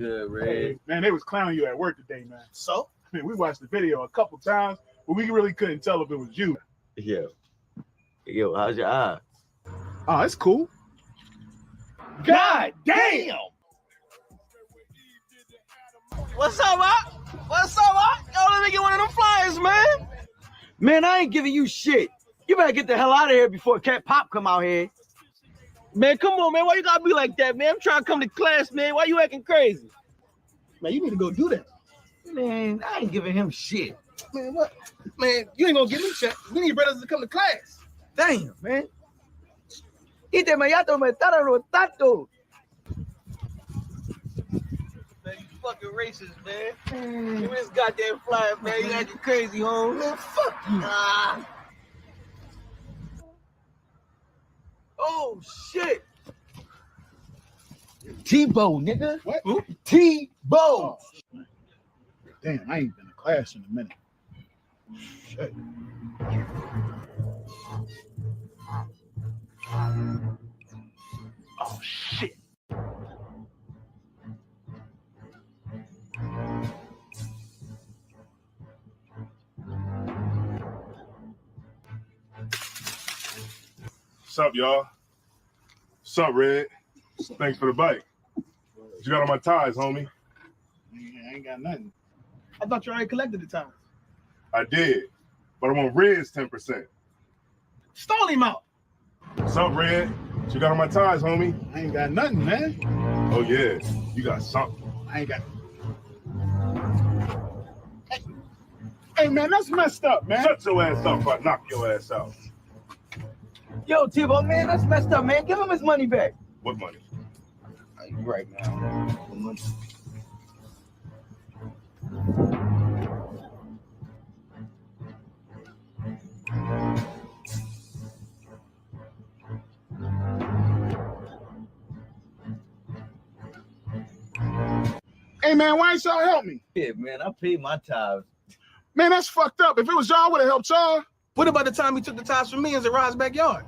good, Red? Hey, man, they was clowning you at work today, man. So? I mean, we watched the video a couple times, but we really couldn't tell if it was you. Yo, how's your eye? Oh, it's cool. God damn! What's up, Op? What's up, Op? Yo, let me get one of them flyers, man. Man, I ain't giving you shit. You better get the hell out of here before Cat Pop come out here. Man, come on, man. Why you gotta be like that, man? I'm trying to come to class, man. Why you acting crazy? Man, you need to go do that. Man, I ain't giving him shit. Man, what? Man, you ain't gonna give me shit. We need brothers to come to class. Damn, man. Ite me yato me tara rotato. Man, you fucking racist, man. Give me this goddamn flyer, man. You acting crazy, home. Man, fuck you. Oh, shit. Tebow, nigga. What? Who? Tebow. Oh, damn, I ain't been to class in a minute. Shit. Oh, shit. What's up, y'all? What's up, Red? Thanks for the bike. What you got on my ties, homie? I ain't got nothing. I thought you already collected the time. I did, but I'm on Red's 10%. Stall him out. What's up, Red? What you got on my ties, homie? I ain't got nothing, man. Oh, yeah. You got something. I ain't got. Hey, man, that's messed up, man. Shut your ass up or I knock your ass out. Yo, Tebow, man, that's messed up, man. Give him his money back. What money? You right, man. Hey, man, why ain't y'all help me? Yeah, man, I paid my tithes. Man, that's fucked up. If it was y'all, I would have helped y'all. What about the time he took the ties from me in Zariah's backyard?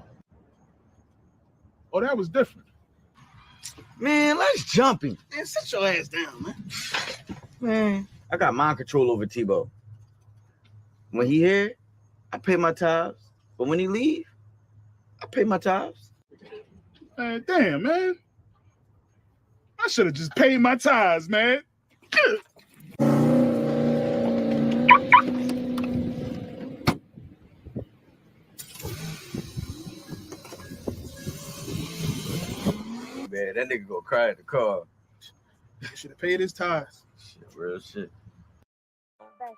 Oh, that was different. Man, let's jump him. Man, sit your ass down, man. Man, I got mind control over Tebow. When he here, I pay my tithes. But when he leave, I pay my tithes. Man, damn, man. I should have just paid my tithes, man. Man, that nigga gonna cry at the car. Should have paid his tithes. Shit, real shit.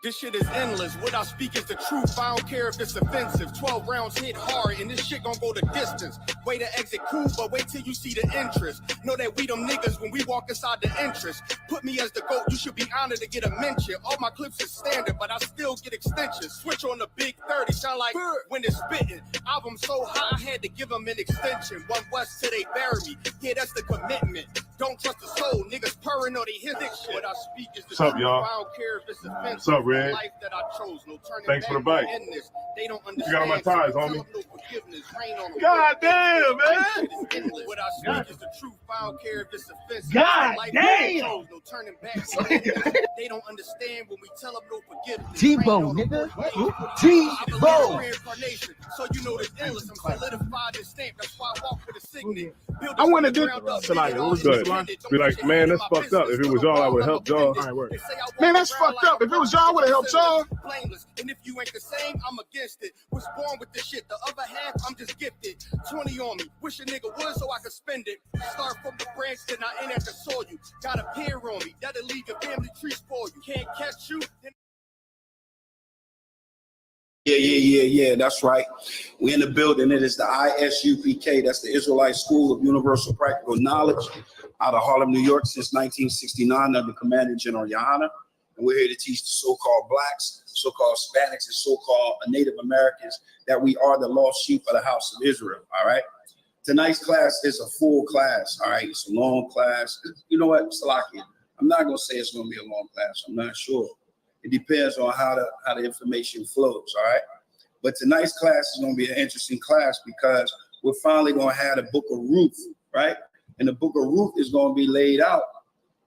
This shit is endless. What I speak is the truth. I don't care if it's offensive. 12 rounds hit hard, and this shit gon' go the distance. Way to exit cool, but wait till you see the interest. Know that we them niggas when we walk inside the entrance. Put me as the GOAT, you should be honored to get a mention. All my clips is standard, but I still get extensions. Switch on the big 30, sound like when it's spitting. Album so hot, I had to give them an extension. One West till they bury me. Yeah, that's the commitment. Don't trust the soul, niggas purring or they hit this shit. What I speak is the What's up, truth. y'all? I don't care if it's offensive. What's up, Red? Life that I chose, no turning Thanks back for the bike. in this. They don't You got on my ties, homie. No forgiveness, rain on them. God damn, man. What I speak is the truth. I don't care if it's offensive. God Life damn. that I chose, no turning back. They don't understand when we tell them no forgiveness. Tebow, Rain on them. nigga. I believe in Tebow. reincarnation, so you know this endless. I'm solidified and stamped. That's why I walk with a signet. I wanna do- Salaya, what was good? Be like, man, that's fucked up. If it was y'all, I would help y'all. All right, word. Man, that's fucked up. If it was y'all, I would have helped y'all. Blameless. And if you ain't the same, I'm against it. Was born with this shit. The other half, I'm just gifted. 20 on me. Wish a nigga would so I could spend it. Start from the branch, then I ain't at the soil. You got a peer on me. That'll leave your family tree spoil you. Can't catch you. Then Yeah, that's right. We're in the building. It is the ISUPK. That's the Israelite School of Universal Practical Knowledge out of Harlem, New York since 1969 under Commander General Yohana. And we're here to teach the so-called blacks, so-called Hispanics, and so-called Native Americans that we are the lost sheep of the house of Israel, all right? Tonight's class is a full class, all right? It's a long class. You know what, Salakia? I'm not going to say it's going to be a long class. I'm not sure. It depends on how the information flows, all right? But tonight's class is going to be an interesting class because we're finally going to have the book of Ruth, right? And the book of Ruth is going to be laid out.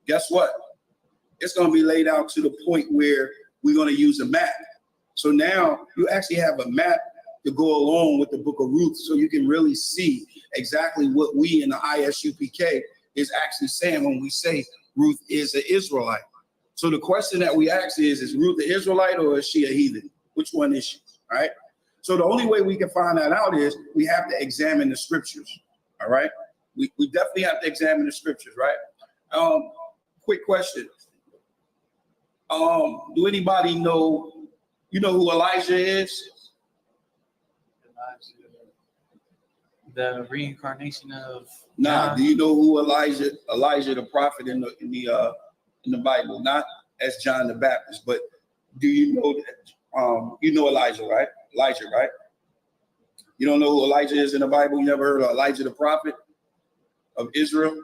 guess what? It's going to be laid out to the point where we're going to use a map. So now you actually have a map to go along with the book of Ruth, so you can really see exactly what we in the ISUPK is actually saying when we say Ruth is an Israelite. So the question that we ask is Ruth an Israelite or is she a heathen? Which one is she, right? So the only way we can find that out is we have to examine the scriptures, all right? We definitely have to examine the scriptures, right? Quick question. Do anybody know, you know who Elijah is? The reincarnation of Do you know who Elijah the prophet in the Bible? Not as John the Baptist, but do you know that you know Elijah, right? Elijah, right? You don't know who Elijah is in the Bible? You never heard of Elijah the prophet of Israel?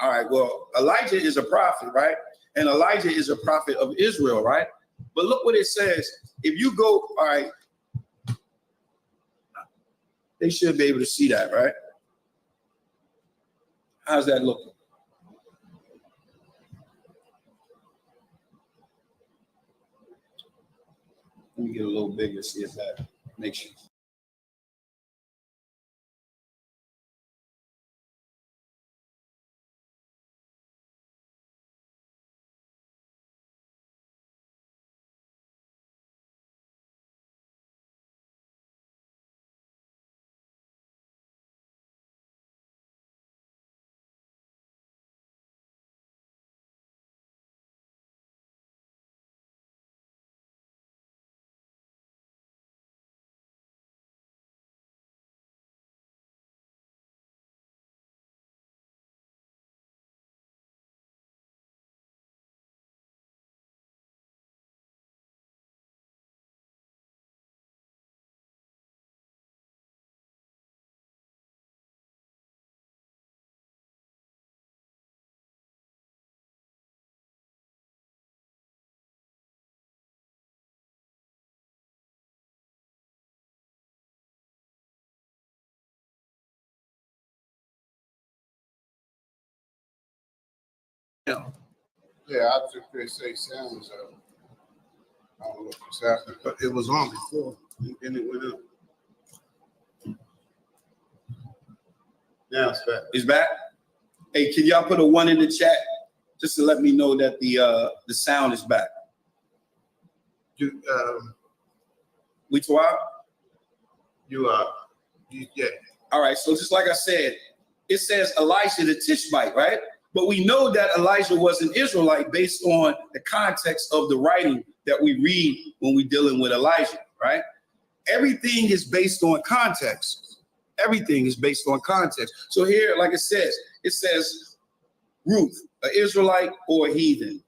All right, well, Elijah is a prophet, right? And Elijah is a prophet of Israel, right? But look what it says. If you go, all right, they should be able to see that, right? How's that looking? Let me get a little bigger, see if that makes you. Yeah, I took they say sounds up. I don't know what's happening, but it was on before, and then it went up. Now it's back. It's back. Hey, can y'all put a 1 in the chat just to let me know that the sound is back? You, We twelve? yeah. All right, so just like I said, it says Elijah the Tishbite, right? But we know that Elijah was an Israelite based on the context of the writing that we read when we're dealing with Elijah, right? Everything is based on context. Everything is based on context. So here, like it says Ruth, an Israelite or a heathen.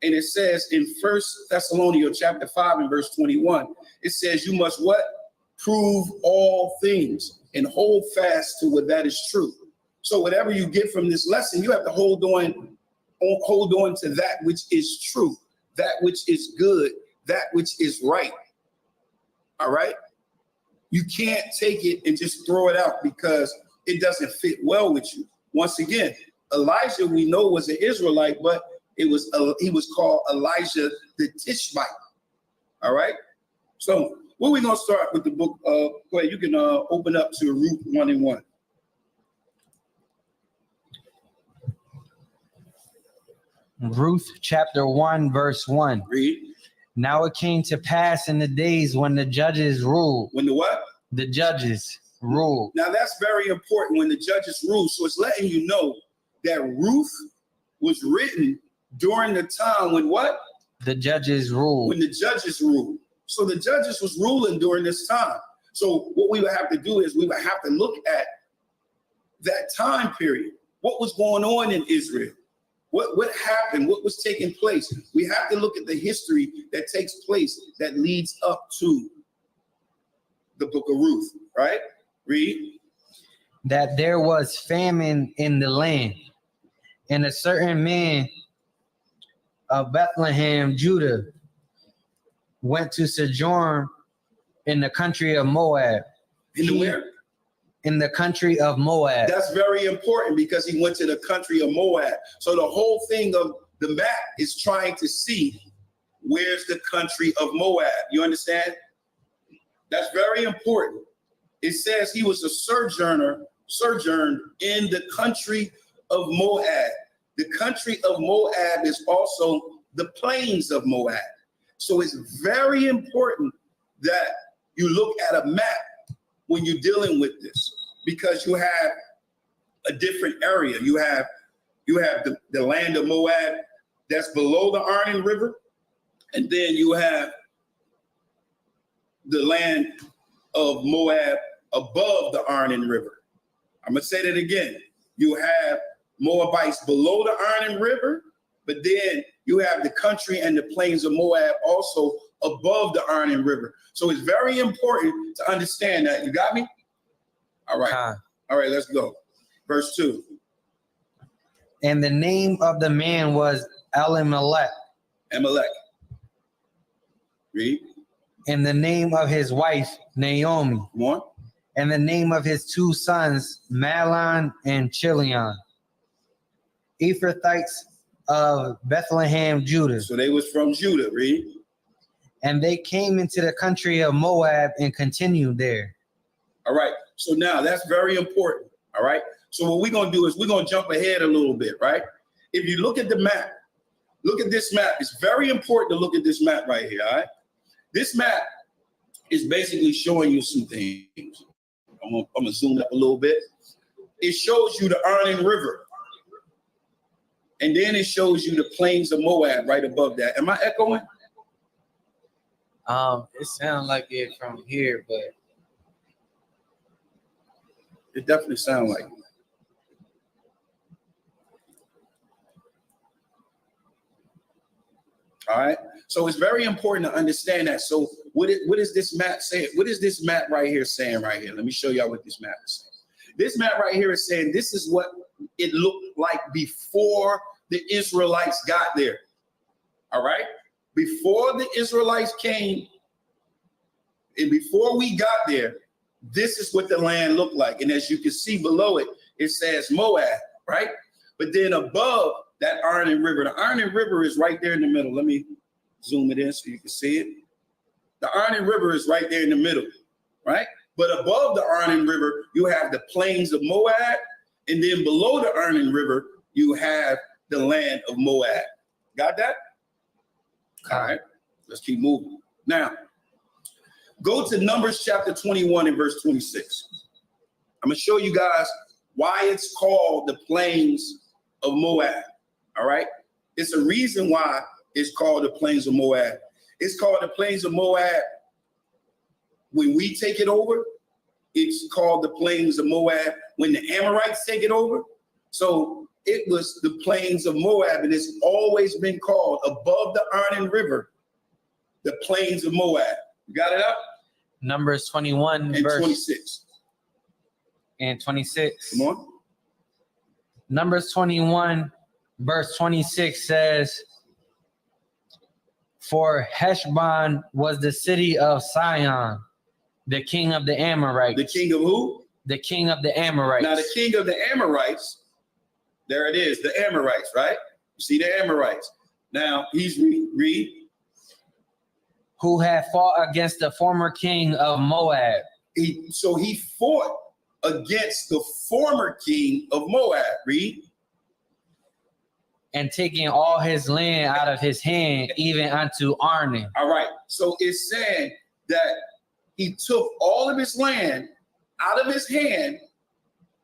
And it says in 1 Thessalonians chapter 5 and verse 21, it says you must what? Prove all things and hold fast to what that is true. So whatever you get from this lesson, you have to hold on to that which is true, that which is good, that which is right. All right? You can't take it and just throw it out because it doesn't fit well with you. Once again, Elijah, we know, was an Israelite, but he was called Elijah the Tishbite. All right? So where we going to start with the book? Go ahead, you can open up to Ruth 1:1. Ruth chapter 1 verse 1. Read. Now it came to pass in the days when the judges ruled. When the what? The judges ruled. Now that's very important, when the judges rule. So it's letting you know that Ruth was written during the time when what? The judges ruled. When the judges ruled. So the judges was ruling during this time. So what we would have to do is we would have to look at that time period. What was going on in Israel? What happened? What was taking place? We have to look at the history that takes place that leads up to the book of Ruth, right? Read. That there was famine in the land, and a certain man of Bethlehem, Judah, went to sojourn in the country of Moab. In the where? in the country of Moab. That's very important because he went to the country of Moab. So the whole thing of the map is trying to see where's the country of Moab. You understand? That's very important. It says he was a sojourner in the country of Moab. The country of Moab is also the plains of Moab. So it's very important that you look at a map when you're dealing with this, because you have a different area. You have the land of Moab that's below the Arnon River, and then you have the land of Moab above the Arnon River. I'm gonna say that again. You have Moabites below the Arnon River, but then you have the country and the plains of Moab also above the Arnon River. So it's very important to understand that. You got me? All right. All right, let's go. Verse 2. And the name of the man was Elimelech. Amalek. Read. And the name of his wife, Naomi. Come on. And the name of his two sons, Mahlon and Chilion, Ephrathites of Bethlehem, Judah. So they was from Judah. Read. And they came into the country of Moab and continued there. All right. So now that's very important. All right. So what we're going to do is we're going to jump ahead a little bit, right? If you look at the map, look at this map. It's very important to look at this map right here. All right. This map is basically showing you some things. I'm going to zoom up a little bit. It shows you the Arnon River. And then it shows you the plains of Moab right above that. Am I echoing? It sounds like it from here, but It definitely sounds like it. All right. So it's very important to understand that. So what is this map saying? What is this map right here saying right here? Let me show y'all what this map is saying. This map right here is saying this is what it looked like before the Israelites got there. All right. Before the Israelites came and before we got there, this is what the land looked like. And as you can see below it, it says Moab, right? But then above that Arnon River, the Arnon River is right there in the middle. Let me zoom it in so you can see it. The Arnon River is right there in the middle, right? But above the Arnon River, you have the plains of Moab. And then below the Arnon River, you have the land of Moab. Got that? All right, let's keep moving. Now, go to Numbers chapter 21 and verse 26. I'm going to show you guys why it's called the plains of Moab. All right. It's a reason why it's called the plains of Moab. It's called the plains of Moab. When we take it over, it's called the plains of Moab. When the Amorites take it over, so it was the plains of Moab, and it's always been called above the Arnon River, the plains of Moab. You got it up? Numbers 21 And verse 26. and 26. Come on. Numbers 21 verse 26 says, for Heshbon was the city of Sihon, the king of the Amorites. The king of who? The king of the Amorites. Now the king of the Amorites, there it is, the Amorites, right? You see the Amorites. Now he's read. Who had fought against the former king of Moab. So he fought against the former king of Moab. Read. And taking all his land out of his hand, even unto Arnon. All right. So it's saying that he took all of his land out of his hand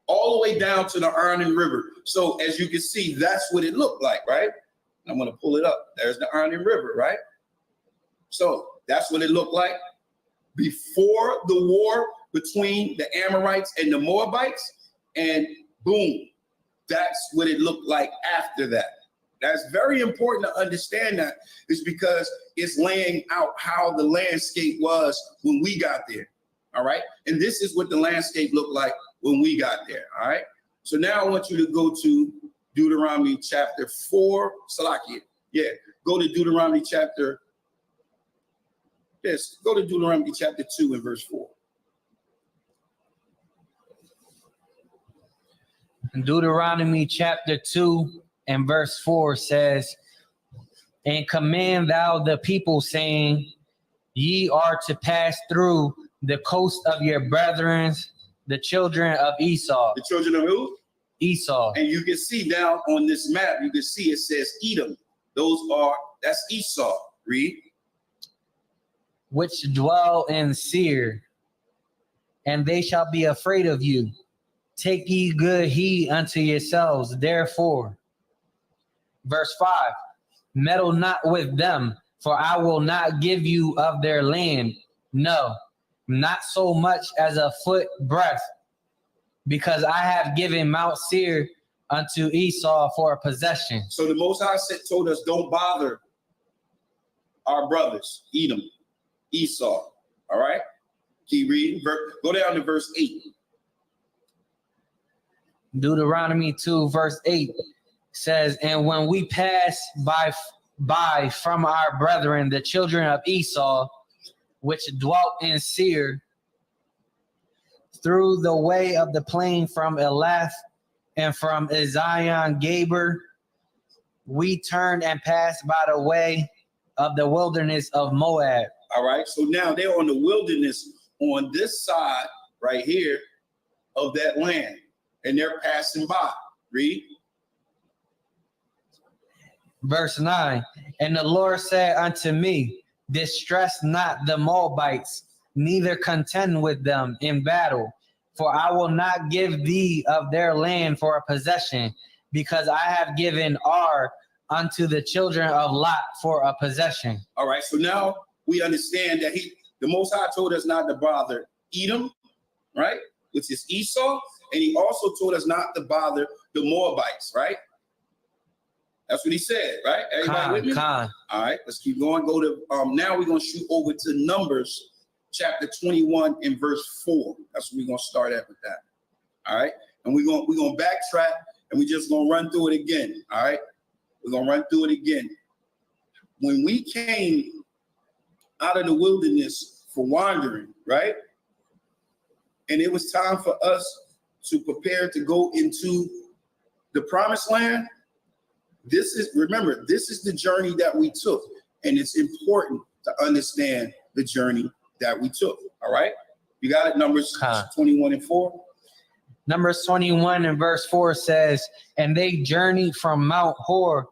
all the way down to the Arnon River. So as you can see, that's what it looked like, right? I'm going to pull it up. There's the Arnon River, right? So that's what it looked like before the war between the Amorites and the Moabites. And boom, that's what it looked like after that. That's very important to understand that, is because it's laying out how the landscape was when we got there. All right. And this is what the landscape looked like when we got there. All right. So now I want you to go to Deuteronomy chapter 4. Salakia. Yeah. Go to Deuteronomy chapter. Yes. Go to Deuteronomy chapter 2 and verse 4. Deuteronomy chapter 2 and verse 4 says, and command thou the people, saying, ye are to pass through the coast of your brethren, the children of Esau. The children of who? Esau. And you can see now on this map, you can see it says Edom. That's Esau. Read. Which dwell in Seir, and they shall be afraid of you. Take ye good heed unto yourselves, therefore. Verse 5, meddle not with them, for I will not give you of their land, no, not so much as a foot breadth, because I have given Mount Seir unto Esau for a possession. So the Most High told us, don't bother our brothers, Edom, Esau. All right? Keep reading. Go down to verse 8. Deuteronomy 2 verse 8 says, and when we pass by from our brethren, the children of Esau, which dwelt in Seir, through the way of the plain from Elath and from Ezion-Geber, we turned and passed by the way of the wilderness of Moab. All right, so now they're on the wilderness on this side right here of that land, and they're passing by. Read. Verse 9, and the Lord said unto me, distress not the Moabites, neither contend with them in battle, for I will not give thee of their land for a possession, because I have given Ar unto the children of Lot for a possession. All right, so now we understand that the Most High told us not to bother Edom, right, which is Esau, and he also told us not to bother the Moabites, right? That's what he said, right? Everybody with me? All right, let's keep going. Go to now we're gonna shoot over to Numbers chapter 21 and verse 4. That's what we're gonna start at with that. All right, and we're gonna backtrack and we're just gonna run through it again. All right, we're gonna run through it again. When we came out of the wilderness for wandering, right? And it was time for us to prepare to go into the promised land. Remember, this is the journey that we took, and it's important to understand the journey that we took. All right, you got it. Numbers 21 and 4. Numbers 21 and verse 4 says, and they journeyed from Mount Hor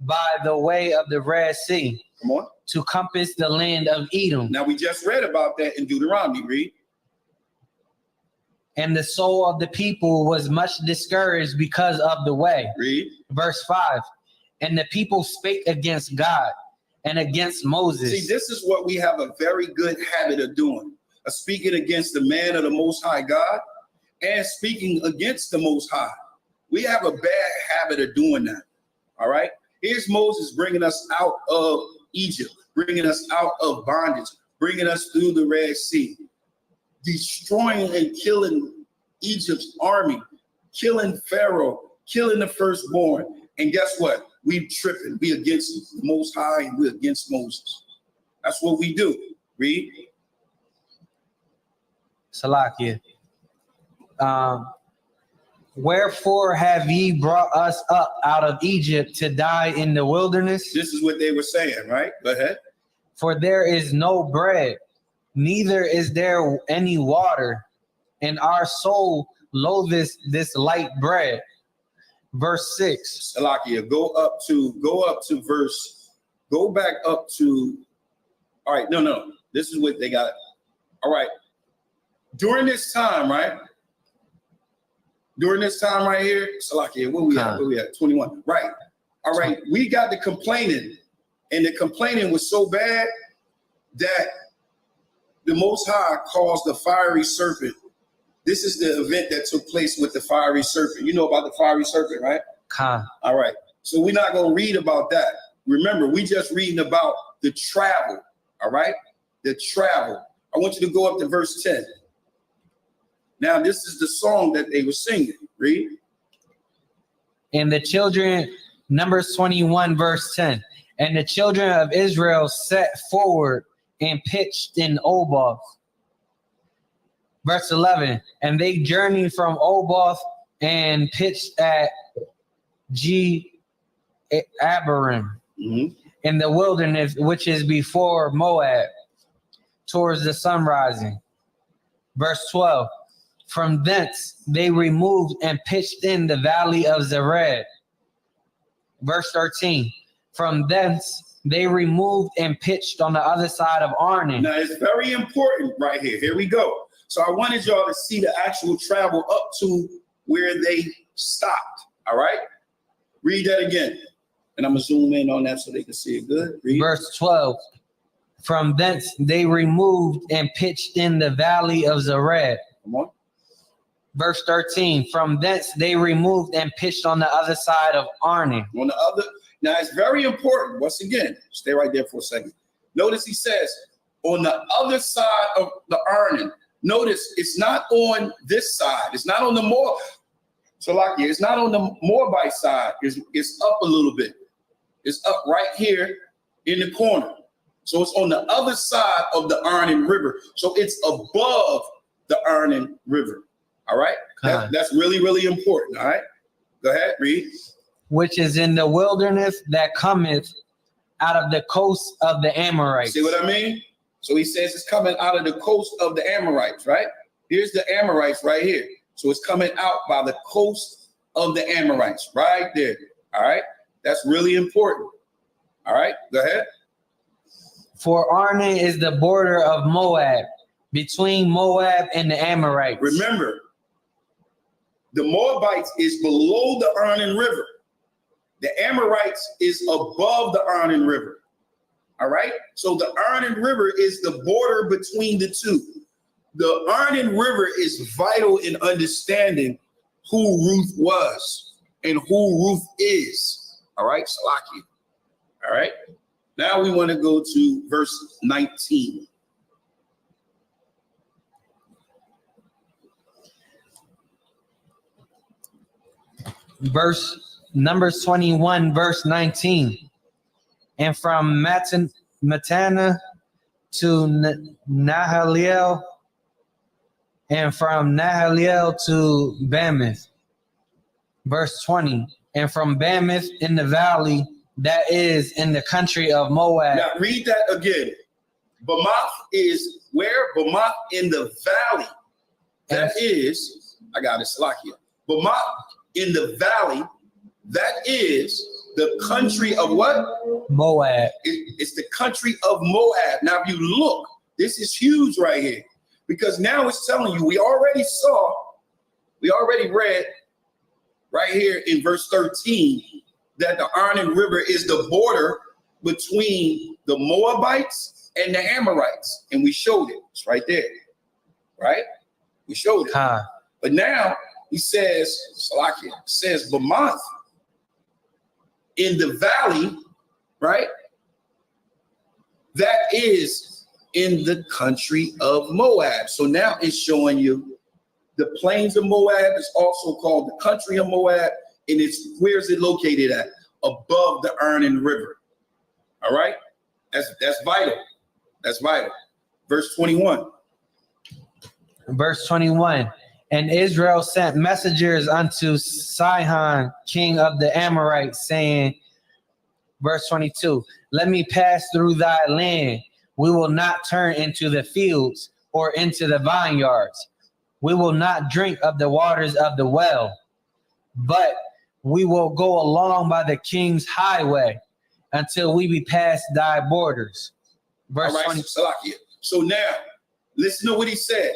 by the way of the Red Sea. Come on. To compass the land of Edom. Now we just read about that in Deuteronomy. Read. And the soul of the people was much discouraged because of the way. Read. Verse 5. And the people spake against God and against Moses. See, this is what we have a very good habit of doing. Of speaking against the man of the Most High God and speaking against the Most High. We have a bad habit of doing that. All right. Here's Moses bringing us out of Egypt, bringing us out of bondage, bringing us through the Red Sea, destroying and killing Egypt's army, killing Pharaoh, killing the firstborn. And guess what? We tripping. We against the Most High and we against Moses. That's what we do. Read. Salakia. Wherefore have ye brought us up out of Egypt to die in the wilderness? This is what they were saying, right? Go ahead. For there is no bread, neither is there any water, and our soul loatheth this light bread. Verse 6. Salakia, go back up to, all right, no. This is what they got. All right. During this time right here, Salakia, where we at? 21. Right. All right. We got the complaining, and the complaining was so bad that the Most High caused the fiery serpent. This is the event that took place with the fiery serpent. You know about the fiery serpent, right? All right. So we're not going to read about that. Remember, we just reading about the travel. All right. The travel. I want you to go up to verse 10. Now, this is the song that they were singing. Read. And the children, Numbers 21, verse 10. And the children of Israel set forward and pitched in Oboth. Verse 11. And they journeyed from Oboth and pitched at Abiram in the wilderness, which is before Moab, towards the sun rising. Verse 12. From thence they removed and pitched in the valley of Zered. Verse 13. From thence they removed and pitched on the other side of Arnon. Now it's very important right here. Here we go. So I wanted y'all to see the actual travel up to where they stopped. All right? Read that again. And I'm going to zoom in on that so they can see it good. Read. Verse 12. From thence they removed and pitched in the valley of Zered. Come on. Verse 13. From thence they removed and pitched on the other side of Arnon. On the other. Now it's very important. Once again, stay right there for a second. Notice he says on the other side of the Arnon. Notice it's not on this side. It's not on the Salakia. It's not on the Moabite side. It's up a little bit. It's up right here in the corner. So it's on the other side of the Arnon River. So it's above the Arnon River. All right? That's really, really important. All right? Go ahead, read. Which is in the wilderness that cometh out of the coast of the Amorites. See what I mean? So he says it's coming out of the coast of the Amorites, right? Here's the Amorites right here. So it's coming out by the coast of the Amorites, right there. All right? That's really important. All right? Go ahead. For Arnon is the border of Moab, between Moab and the Amorites. Remember, the Moabites is below the Arnon River. The Amorites is above the Arnon River. All right? So the Arnon River is the border between the two. The Arnon River is vital in understanding who Ruth was and who Ruth is. All right? Salaki. All right? Now we want to go to verse 19. Numbers 21, verse 19. And from Matana to Nahaliel, and from Nahaliel to Bamoth. Verse 20. And from Bamoth in the valley that is in the country of Moab. Now read that again. Bamoth is where? Bamoth in the valley. That is, I got it, Salakia. Bamoth in the valley, that is the country of what? Moab. It's the country of Moab. Now, if you look, this is huge right here. Because now it's telling you, we already read right here in verse 13 that the Arnon River is the border between the Moabites and the Amorites. And we showed it. It's right there. Right? We showed it. But now he says, Salakia, says Bamoth in the valley, right? That is in the country of Moab. So now it's showing you the plains of Moab is also called the country of Moab. And where is it located at? Above the Arnon River. All right? That's vital. That's vital. Verse 21. Verse 21. And Israel sent messengers unto Sihon, king of the Amorites, saying, verse 22, let me pass through thy land. We will not turn into the fields or into the vineyards. We will not drink of the waters of the well, but we will go along by the king's highway until we be past thy borders. Verse 20. So now, listen to what he said.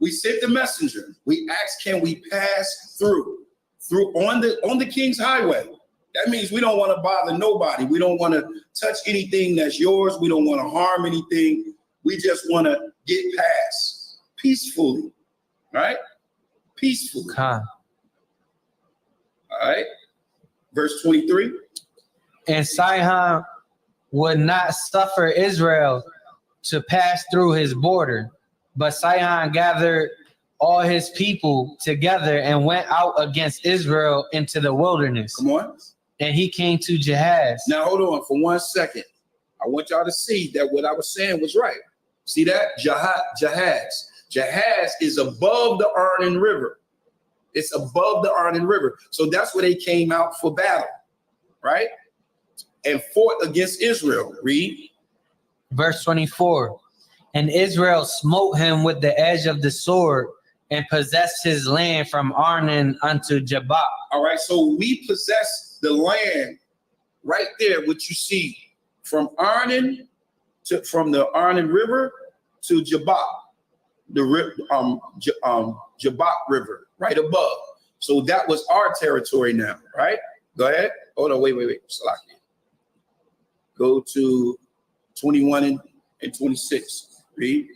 We sent the messenger. We asked, can we pass through on the king's highway? That means we don't want to bother nobody. We don't want to touch anything that's yours. We don't want to harm anything. We just want to get past peacefully, right? Peacefully. All right. Verse 23. And Sihon would not suffer Israel to pass through his border. But Sihon gathered all his people together and went out against Israel into the wilderness. Come on. And he came to Jahaz. Now, hold on for 1 second. I want y'all to see that what I was saying was right. See that? Jahaz. Jahaz is above the Arnon River. It's above the Arnon River. So that's where they came out for battle, right? And fought against Israel. Read. Verse 24. And Israel smote him with the edge of the sword and possessed his land from Arnon unto Jabbok. All right, so we possess the land right there, which you see from Arnon from the Arnon River to Jabbok, Jabbok River, right above. So that was our territory now, right? Go ahead. Hold on, wait. Salaki. Go to 21 and 26. Read.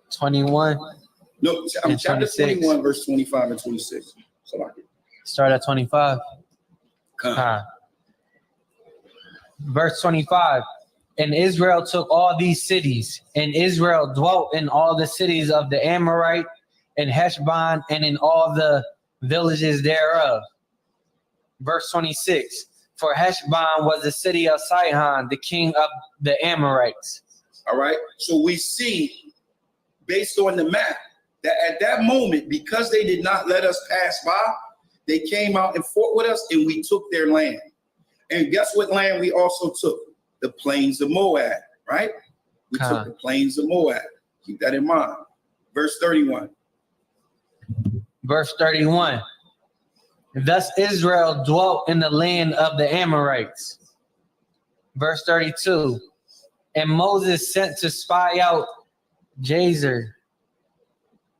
21. No, chapter 21, verse 25 and 26. Salaki. Start at 25. Verse 25. And Israel took all these cities, and Israel dwelt in all the cities of the Amorite, and Heshbon, and in all the villages thereof. Verse 26. For Heshbon was the city of Sihon, the king of the Amorites. All right. So we see, based on the map, that at that moment, because they did not let us pass by, they came out and fought with us, and we took their land. And guess what land we also took? The plains of Moab, right? We took the plains of Moab. Keep that in mind. Verse 31. Verse 31. Thus Israel dwelt in the land of the Amorites. Verse 32. And Moses sent to spy out Jazer,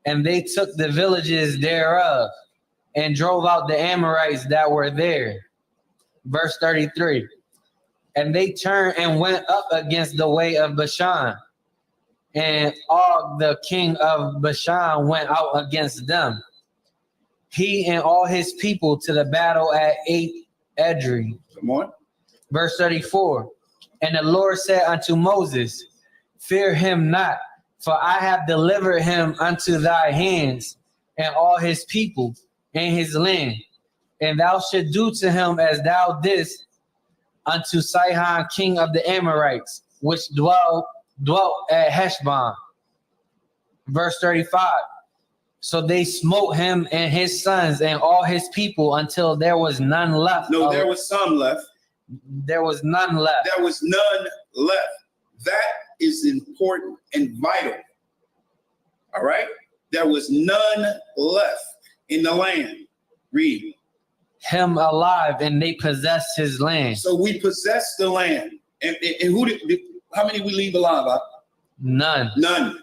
and they took the villages thereof, and drove out the Amorites that were there. Verse 33. And they turned and went up against the way of Bashan, and Og, the king of Bashan, went out against them, he and all his people, to the battle at Edrei. Come on. Verse 34. And the Lord said unto Moses, fear him not, for I have delivered him unto thy hands, and all his people, and his land. And thou should do to him as thou didst unto Sihon, king of the Amorites, which dwelt at Heshbon. Verse 35. So they smote him and his sons and all his people until there was none left. No, there was some left. There was none left. There was none left. That is important and vital. All right? There was none left in the land. Read. Him alive, and they possessed his land. So we possessed the land. And how many we leave alive? None. None.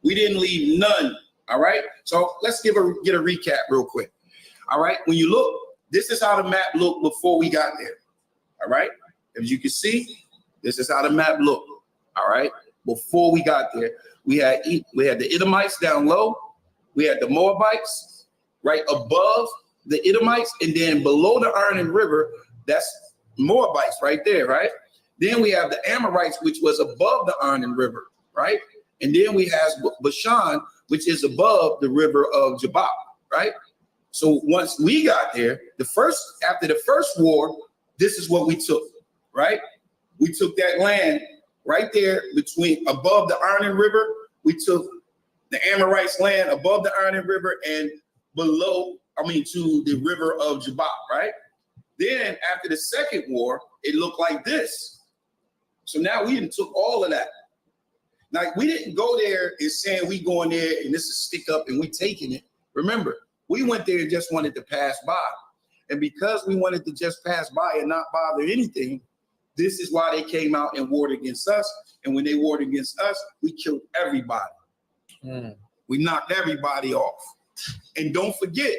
We didn't leave none. All right. So let's get a recap real quick. All right. When you look, this is how the map looked before we got there. All right. As you can see, this is how the map looked. All right. Before we got there, we had the Edomites down low. We had the Moabites right above the Edomites, and then below the Arnon River, that's Moabites right there, right? Then we have the Amorites, which was above the Arnon River, right? And then we have Bashan, which is above the river of Jabbok, right? So once we got there, after the first war, this is what we took, right? We took that land right there above the Arnon River. We took the Amorites' land above the Arnon River and to the river of Jabbok, right? Then after the second war, it looked like this. So now we took all of that. Now, we didn't go there and saying we going there and this is stick up and we taking it. Remember, we went there and just wanted to pass by. And because we wanted to just pass by and not bother anything, this is why they came out and warred against us. And when they warred against us, we killed everybody. We knocked everybody off. And don't forget,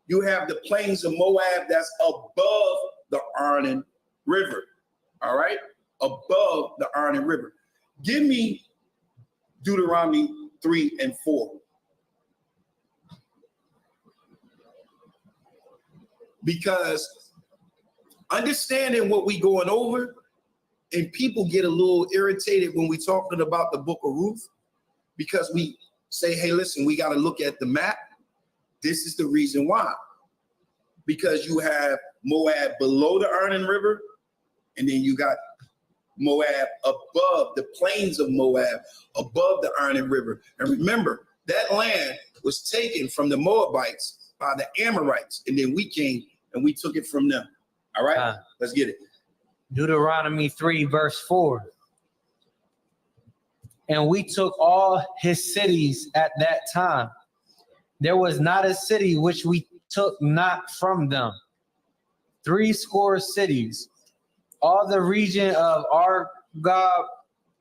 you have the plains of Moab that's above the Arnon River. All right? Above the Arnon River. Give me Deuteronomy 3 and 4. Because understanding what we going over, and people get a little irritated when we talking about the book of Ruth, because we say, hey, listen, we got to look at the map. This is the reason why. Because you have Moab below the Arnon River, and then you got Moab, above the plains of Moab, above the Arnon River. And remember, that land was taken from the Moabites by the Amorites, and then we came and we took it from them. All right, let's get it. Deuteronomy 3, verse 4. And we took all his cities at that time. There was not a city which we took not from them. 80 cities. All the region of Argob,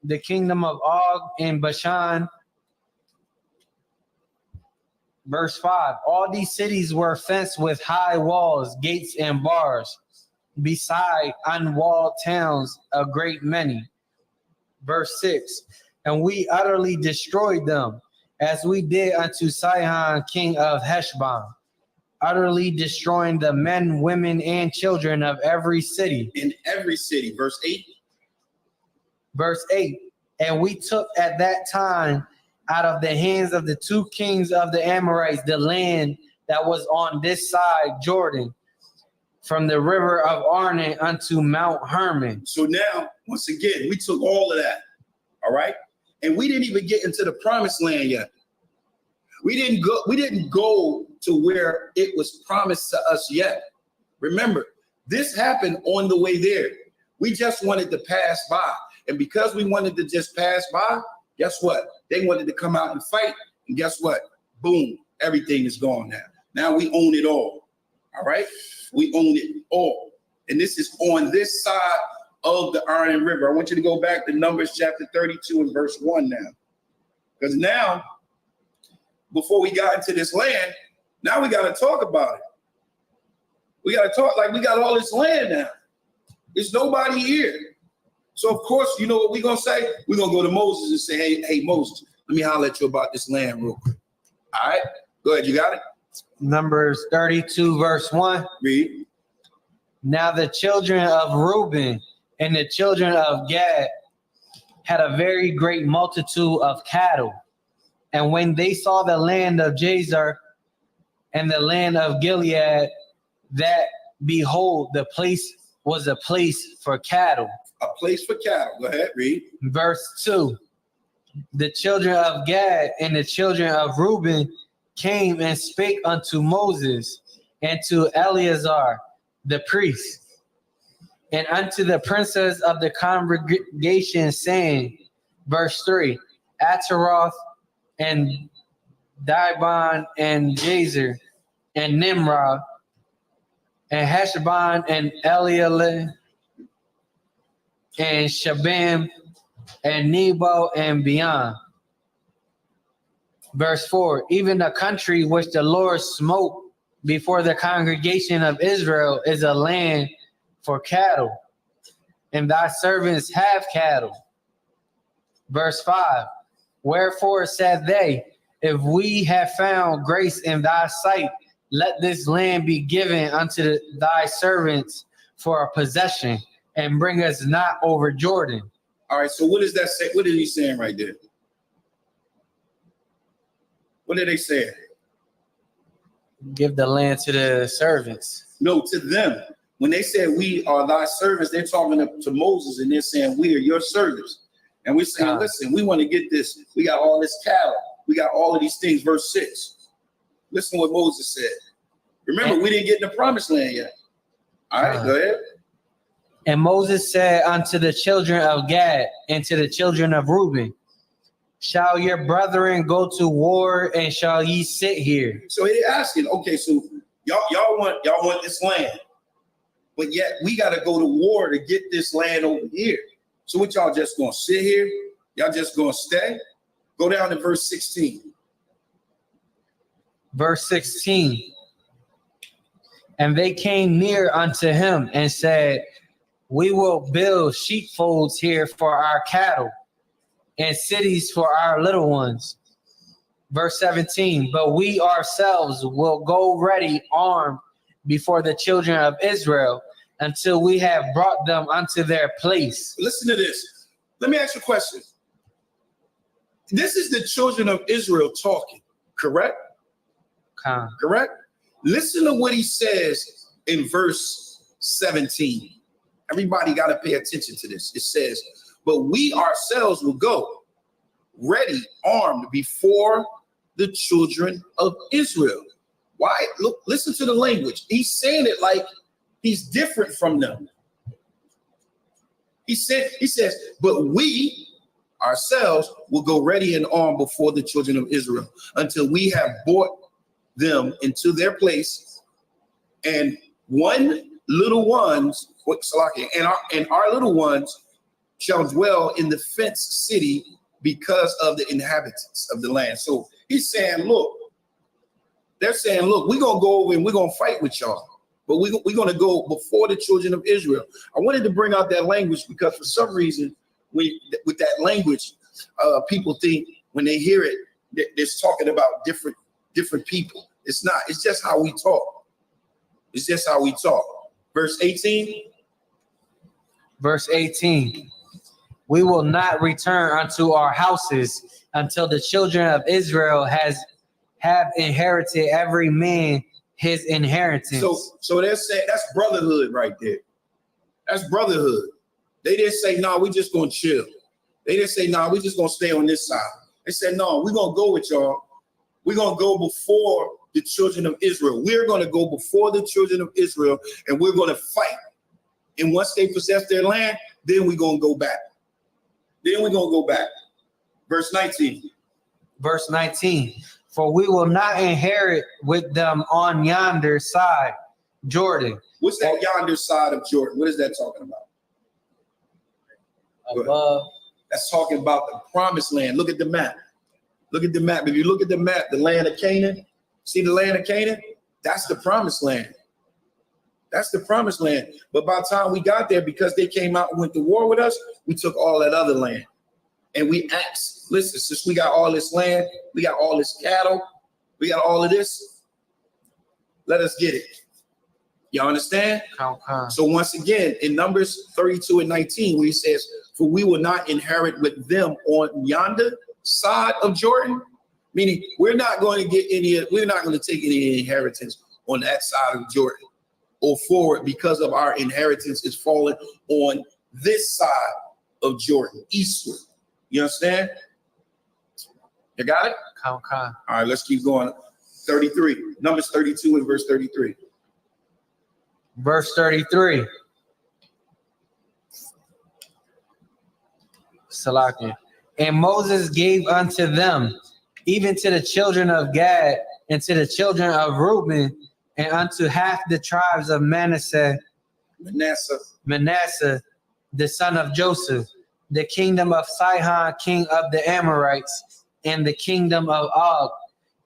the kingdom of Og and Bashan. Verse 5. All these cities were fenced with high walls, gates, and bars, beside unwalled towns, a great many. Verse 6. And we utterly destroyed them, as we did unto Sihon, king of Heshbon, utterly destroying the men, women, and children of every city. In every city. Verse 8. Verse 8. And we took at that time out of the hands of the 2 kings of the Amorites the land that was on this side Jordan, from the river of Arnon unto Mount Hermon. So now, once again, we took all of that. All right. And we didn't even get into the promised land yet. We didn't go to where it was promised to us yet. Remember, this happened on the way there. We just wanted to pass by. And because we wanted to just pass by, guess what? They wanted to come out and fight. And guess what? Boom, everything is gone now. Now we own it all. All right? We own it all. And this is on this side of the Arnon River. I want you to go back to Numbers chapter 32 and verse 1 now. Because now, before we got into this land, now we got to talk about it. We got to talk like we got all this land now. There's nobody here. So, of course, you know what we're going to say? We're going to go to Moses and say, hey, Moses, let me holler at you about this land real quick. All right? Go ahead. You got it? Numbers 32, verse 1. Read. Now the children of Reuben and the children of Gad had a very great multitude of cattle. And when they saw the land of Jazer and the land of Gilead, that behold, the place was a place for cattle. A place for cattle. Go ahead, read. Verse 2. The children of Gad and the children of Reuben came and spake unto Moses and to Eleazar the priest, and unto the princes of the congregation, saying, verse 3, Ataroth and Dibon and Jazer and Nimrod and Heshbon and Elealeh and Shabam and Nebo and beyond. Verse 4, even the country which the Lord smote before the congregation of Israel is a land for cattle, and thy servants have cattle. Verse 5, wherefore said they, if we have found grace in thy sight, let this land be given unto thy servants for a possession, and bring us not over Jordan. All right, so what does that say? What is he saying right there? What are they saying? Give the land to the servants. No, to them. When they said we are thy servants, they're talking to Moses, and they're saying we are your servants. And we're saying, listen, we want to get this. We got all this cattle. We got all of these things. Verse 6. Listen to what Moses said. Remember, we didn't get in the promised land yet. All right, go ahead. And Moses said unto the children of Gad and to the children of Reuben, shall your brethren go to war, and shall ye sit here? So they're asking, okay, so y'all want this land, but yet we got to go to war to get this land over here. So what, y'all just gonna sit here? Y'all just gonna stay? Go down to verse 16. Verse 16. And they came near unto him and said, we will build sheepfolds here for our cattle, and cities for our little ones. Verse 17, but we ourselves will go ready armed before the children of Israel until we have brought them unto their place. Listen to this. Let me ask you a question. This is the children of Israel talking, correct? Correct? Listen to what he says in verse 17. Everybody got to pay attention to this. It says, but we ourselves will go ready, armed before the children of Israel. Why? Look, listen to the language. He's saying it like he's different from them. He says, but we ourselves will go ready and armed before the children of Israel until we have brought them into their place, and our little ones shall dwell in the fenced city because of the inhabitants of the land. So he's saying, look, they're saying, look, we're going to go over and we're going to fight with y'all, but we're going to go before the children of Israel. I wanted to bring out that language because for some reason, with that language, people think when they hear it, it's talking about different people. It's not. It's just how we talk. It's just how we talk. Verse 18. Verse 18. We will not return unto our houses until the children of Israel have inherited every man his inheritance. So they're saying that's brotherhood right there. That's brotherhood. They didn't say, no, we just gonna chill. They didn't say, no, we just gonna stay on this side. They said, no, we're gonna go with y'all. We're gonna go before the children of Israel. We're gonna go before the children of Israel, and we're gonna fight. And once they possess their land, then we're gonna go back. Verse 19. Verse 19. For we will not inherit with them on yonder side, Jordan. What's that yonder side of Jordan? What is that talking about? Above. That's talking about the promised land. Look at the map. Look at the map. If you look at the map, the land of Canaan, see the land of Canaan? That's the promised land. That's the promised land. But by the time we got there, because they came out and went to war with us, we took all that other land. And we asked, listen, since we got all this land, we got all this cattle, we got all of this, let us get it. Y'all understand? So once again, in Numbers 32 and 19, where he says, for we will not inherit with them on yonder side of Jordan, meaning we're not going to take any inheritance on that side of Jordan or forward, because of our inheritance is falling on this side of Jordan, eastward. You understand? You got it? All right, let's keep going. 33, Numbers 32 and verse 33. Verse 33. Salakia. And Moses gave unto them, even to the children of Gad, and to the children of Reuben, and unto half the tribes of Manasseh, the son of Joseph, the kingdom of Sihon, king of the Amorites, and the kingdom of Og,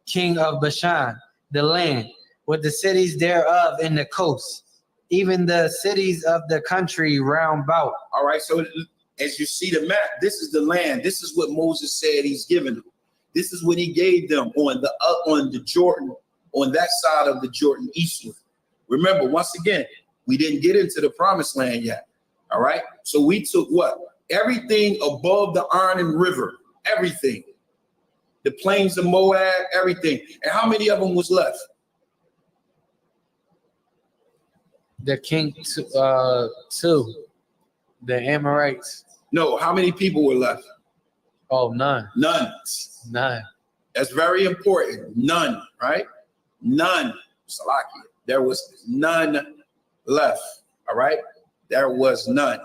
king of Bashan, the land, with the cities thereof in the coast, even the cities of the country round about. All right, so as you see the map, this is the land. This is what Moses said he's given them. This is what he gave them on the Jordan, on that side of the Jordan eastward. Remember, once again, we didn't get into the promised land yet. All right, so we took what? Everything above the Arnon River, everything. The plains of Moab, everything. And how many of them was left? The king, two. The Amorites. No, how many people were left? Oh, none. None. That's very important. None, right? None. Salakia. There was none left. All right? There was none.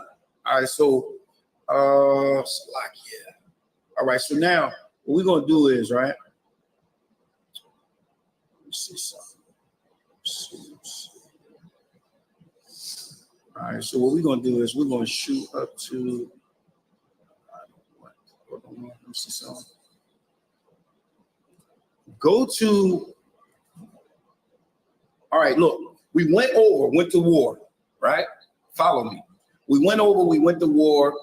All right, so Salakia. All right, so now what we're gonna do is, right? Let me see something. All right, so what we're gonna do is we're gonna shoot up to let me see something. Go to, all right, look, we went to war, right? Follow me. We went to war,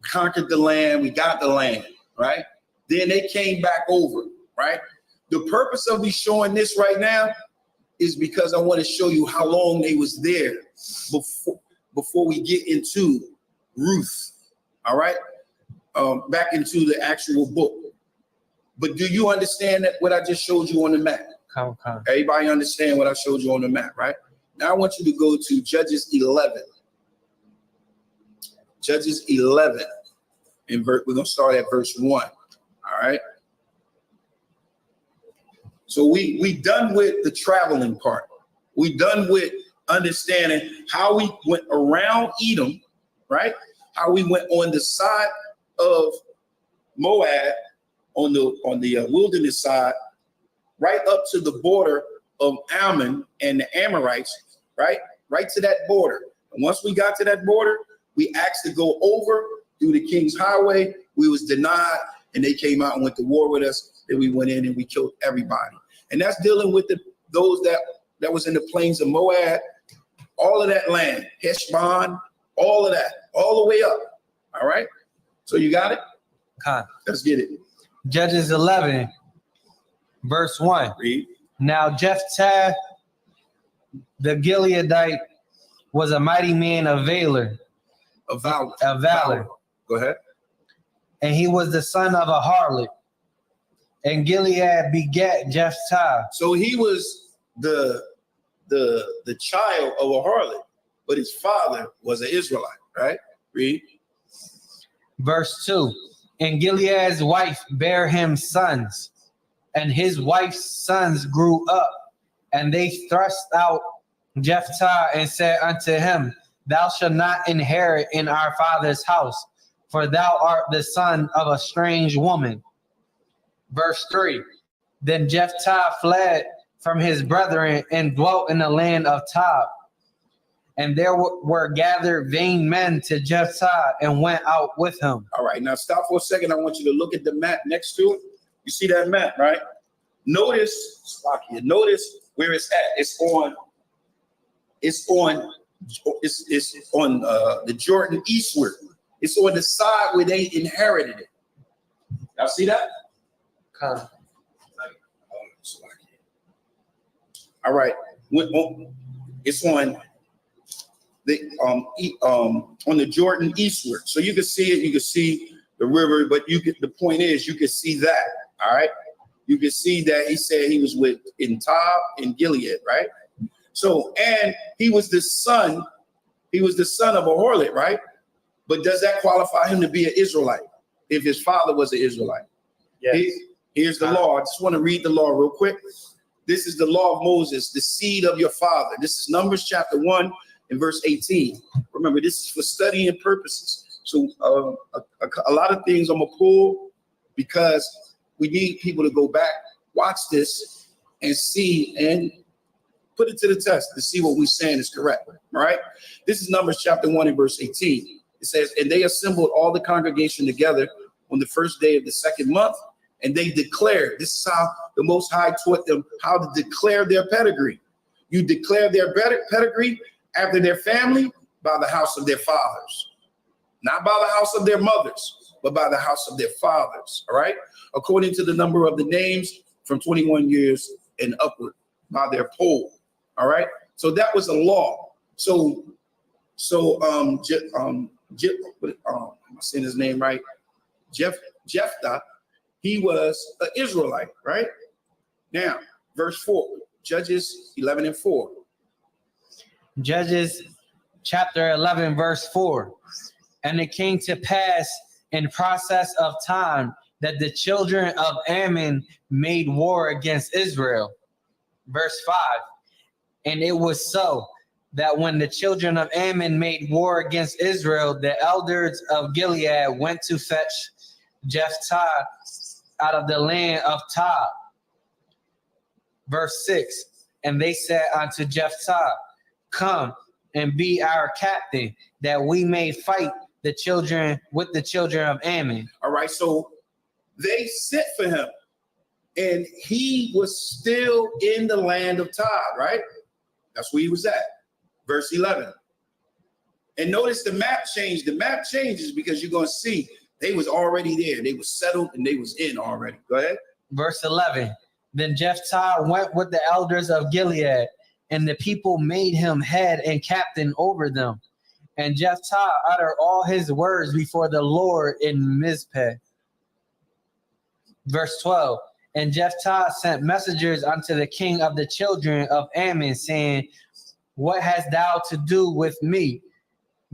conquered the land, we got the land, right? Then they came back over, right? The purpose of me showing this right now is because I want to show you how long they was there before we get into Ruth, all right? Back into the actual book. But do you understand that what I just showed you on the map? Come. Everybody understand what I showed you on the map, right? Now I want you to go to Judges 11. Judges 11. We're going to start at verse 1. All right. So we done with the traveling part. We done with understanding how we went around Edom, right? How we went on the side of Moab, on the wilderness side, right up to the border of Ammon and the Amorites, right? Right to that border. And once we got to that border, we asked to go over through the King's Highway. We was denied, and they came out and went to war with us. Then we went in and we killed everybody. And that's dealing with those that was in the plains of Moab, all of that land, Heshbon, all of that, all the way up. All right. So you got it? Let's get it. Judges 11, verse 1. Read. Now Jephthah the Gileadite was a mighty man of valor. Of valor. Go ahead. And he was the son of a harlot. And Gilead begat Jephthah. So he was the child of a harlot, but his father was an Israelite, right? Read. Verse 2. And Gilead's wife bare him sons, and his wife's sons grew up, and they thrust out Jephthah and said unto him, Thou shalt not inherit in our father's house, for thou art the son of a strange woman. Verse 3. Then Jephthah fled from his brethren and dwelt in the land of Tob. And there were gathered vain men to Jephthah and went out with him. All right, now stop for a second. I want you to look at the map next to it. You see that map, right? Notice where it's at. It's on the Jordan eastward. It's on the side where they inherited it. Y'all see that? All right. It's on the Jordan eastward. So you can see it, you can see the river, but the point is you can see that. All right. You can see that he said he was in Tob and Gilead, right? So, and he was the son of a harlot, right? But does that qualify him to be an Israelite if his father was an Israelite? Yes. Here's the law. I just want to read the law real quick. This is the law of Moses, the seed of your father. This is Numbers chapter 1 and verse 18. Remember, this is for studying purposes. So a lot of things I'm going to pull because we need people to go back, watch this, and see and put it to the test to see what we're saying is correct. All right? This is Numbers chapter 1 and verse 18. It says, and they assembled all the congregation together on the first day of the second month, and they declared, this is how the Most High taught them how to declare their pedigree. You declare their pedigree after their family by the house of their fathers, not by the house of their mothers, but by the house of their fathers. All right. According to the number of the names from 21 years and upward by their poll. All right. So that was a law. Am I saying his name right? Jephthah, he was an Israelite, right? Now, verse 4, Judges 11 and 4. Judges chapter 11, verse 4. And it came to pass in process of time that the children of Ammon made war against Israel. Verse 5. And it was so that when the children of Ammon made war against Israel, the elders of Gilead went to fetch Jephthah out of the land of Tob. Verse 6. And they said unto Jephthah, Come and be our captain, that we may fight the children with the children of Ammon. All right, so they sent for him, and he was still in the land of Tob, right? That's where he was at. Verse 11. And notice the map changed. The map changes because you're going to see they was already there. They was settled and they was in already. Go ahead. Verse 11. Then Jephthah went with the elders of Gilead, and the people made him head and captain over them. And Jephthah uttered all his words before the Lord in Mizpeh. Verse 12. And Jephthah sent messengers unto the king of the children of Ammon, saying, What hast thou to do with me,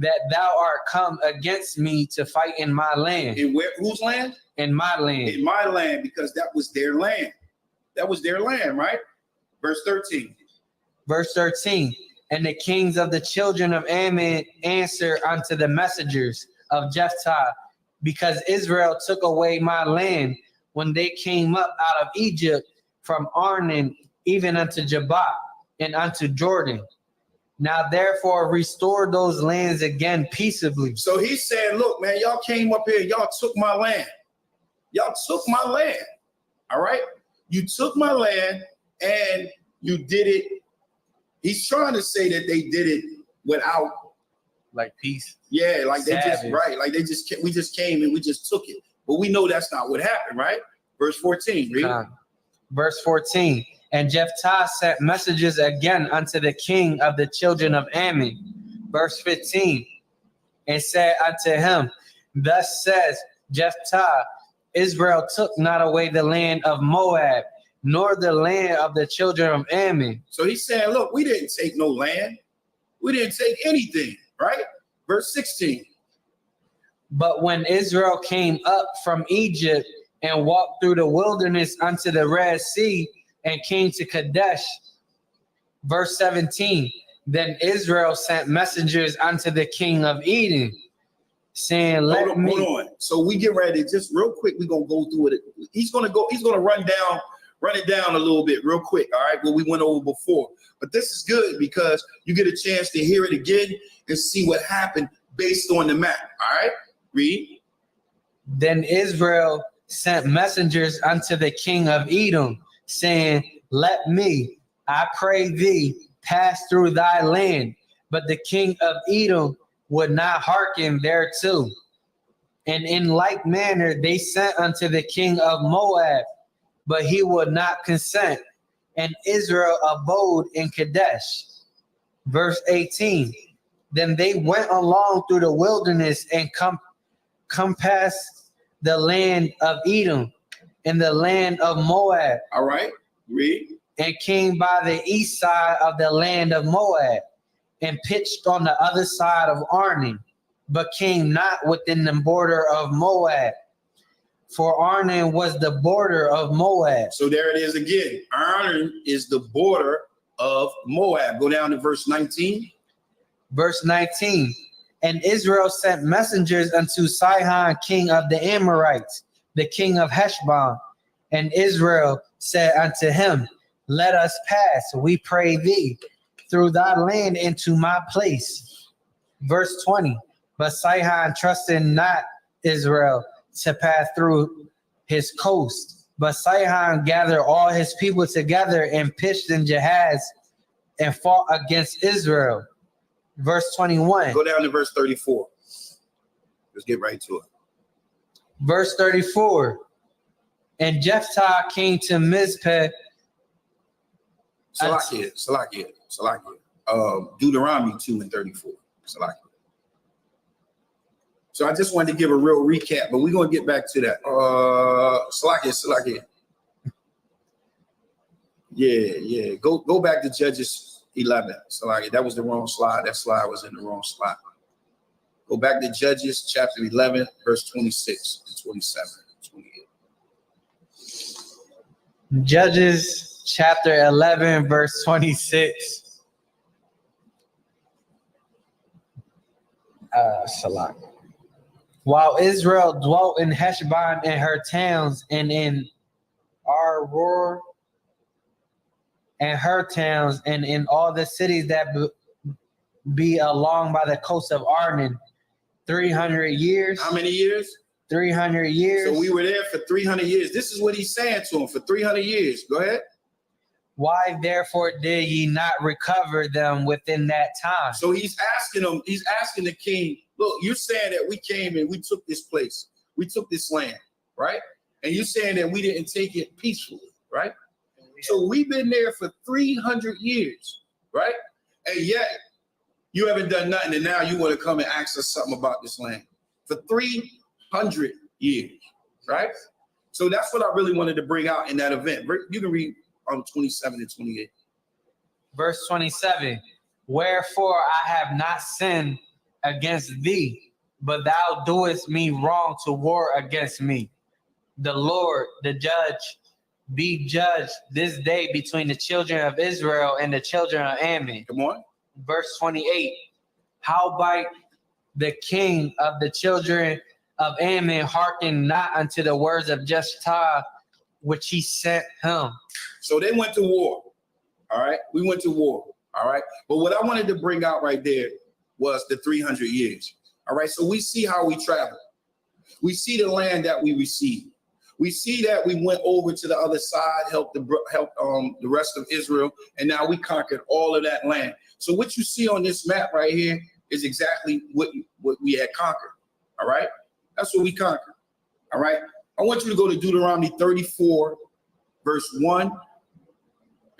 that thou art come against me to fight in my land. In where? Whose land? In my land. In my land, because that was their land. That was their land, right? Verse 13. Verse 13. And the kings of the children of Ammon answer unto the messengers of Jephthah, because Israel took away my land when they came up out of Egypt from Arnon even unto Jabbok and unto Jordan. Now therefore restore those lands again peaceably. So he's saying, look, man, y'all came up here, y'all took my land. Y'all took my land. All right? You took my land and you did it. He's trying to say that they did it without, like, peace. Yeah, like they just, Savage. right, like we just came and we just took it. But we know that's not what happened, right? Verse 14, read. Verse 14. And Jephthah sent messages again unto the king of the children of Ammon. Verse 15. And said unto him, thus says Jephthah, Israel took not away the land of Moab, nor the land of the children of Ammon. So he's saying, look, we didn't take no land. We didn't take anything, right? Verse 16. But when Israel came up from Egypt and walked through the wilderness unto the Red Sea and came to Kadesh, verse 17, then Israel sent messengers unto the king of Edom, saying, Hold on. So we get ready, just real quick, we're gonna go through it. He's gonna run it down a little bit real quick, all right, what we went over before. But this is good because you get a chance to hear it again and see what happened based on the map. All right, read. Then Israel sent messengers unto the king of Edom, saying, let me, I pray thee, pass through thy land. But the king of Edom would not hearken thereto. And in like manner they sent unto the king of Moab, but he would not consent. And Israel abode in Kadesh. Verse 18. Then they went along through the wilderness and compassed the land of Edom and the land of Moab. All right, read. And came by the east side of the land of Moab and pitched on the other side of Arnon, but came not within the border of Moab. For Arnon was the border of Moab. So there it is again. Arnon is the border of Moab. Go down to verse 19. Verse 19. And Israel sent messengers unto Sihon, king of the Amorites, the king of Heshbon. And Israel said unto him, let us pass, we pray thee, through thy land into my place. Verse 20. But Sihon trusted not Israel to pass through his coast. But Sihon gathered all his people together and pitched in Jahaz and fought against Israel. Verse 21. Go down to verse 34. Let's get right to it. Verse 34. And Jephthah came to Mizpeh. Salakia. Deuteronomy 2 and 34. Salakia. So I just wanted to give a real recap, but we're going to get back to that. Salakia. Yeah. Go back to Judges 11. Salakia. That was the wrong slide. That slide was in the wrong spot. Go back to Judges chapter 11, verse 26 and 27, 28. Judges chapter 11, verse 26. Salah. While Israel dwelt in Heshbon and her towns, and in Aror and her towns, and in all the cities that be along by the coast of Arnon, 300 years. How many years? 300 years. So we were there for 300 years. This is what he's saying to him, for 300 years. Go ahead. Why therefore did ye not recover them within that time? So he's asking the king, look, you're saying that we came and we took this place. We took this land, right? And you're saying that we didn't take it peacefully, right? So we've been there for 300 years, right? And yet you haven't done nothing, and now you want to come and ask us something about this land for 300 years, right? So that's what I really wanted to bring out in that event. You can read 27 and 28. Verse 27, wherefore I have not sinned against thee, but thou doest me wrong to war against me. The Lord, the judge, be judged this day between the children of Israel and the children of Ammon. Come on. Verse 28. Howbeit the king of the children of Ammon hearkened not unto the words of Jephthah, which he sent him. So they went to war. All right. We went to war. All right. But what I wanted to bring out right there was the 300 years. All right. So we see how we travel. We see the land that we received. We see that we went over to the other side, helped the rest of Israel, and now we conquered all of that land. So what you see on this map right here is exactly what we had conquered. All right. That's what we conquered. All right. I want you to go to Deuteronomy 34, verse 1.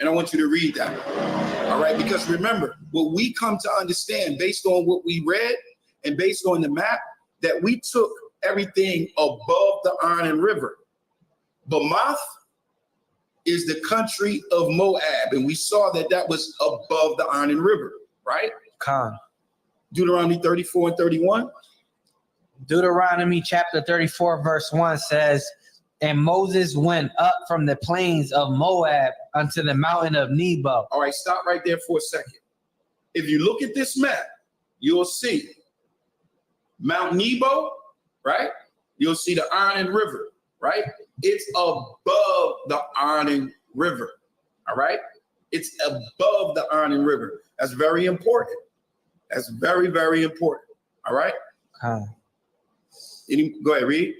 And I want you to read that. All right. Because remember, what we come to understand based on what we read and based on the map, that we took everything above the Arnon River. Bamoth is the country of Moab. And we saw that that was above the Arnon River, right? Khan. Deuteronomy 34 and 31. Deuteronomy chapter 34, verse 1 says, and Moses went up from the plains of Moab unto the mountain of Nebo. All right, stop right there for a second. If you look at this map, you'll see Mount Nebo, right? You'll see the Arnon River, right? It's above the Arnon River, all right? It's above the Arnon River. That's very important. That's very, very important, all right? Go ahead, read.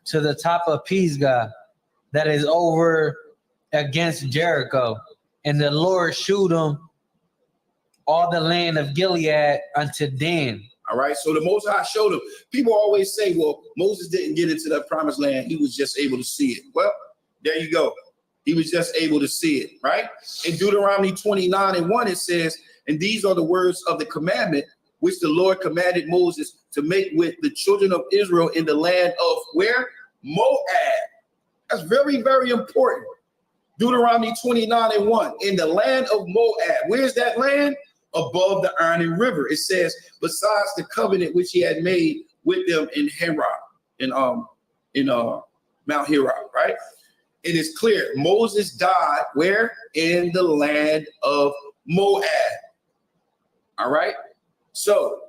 To the top of Pisgah, that is over against Jericho. And the Lord shewed them all the land of Gilead unto Dan. All right, so the Most High showed him. People always say, well, Moses didn't get into the promised land. He was just able to see it. Well, there you go. He was just able to see it, right? In Deuteronomy 29 and 1, it says, and these are the words of the commandment which the Lord commanded Moses to make with the children of Israel in the land of where? Moab. That's very, very important. Deuteronomy 29 and 1, in the land of Moab. Where's that land? Above the Arnon River. It says, besides the covenant which he had made with them in Mount Herod, right? It is clear Moses died where? In the land of Moab. All right. So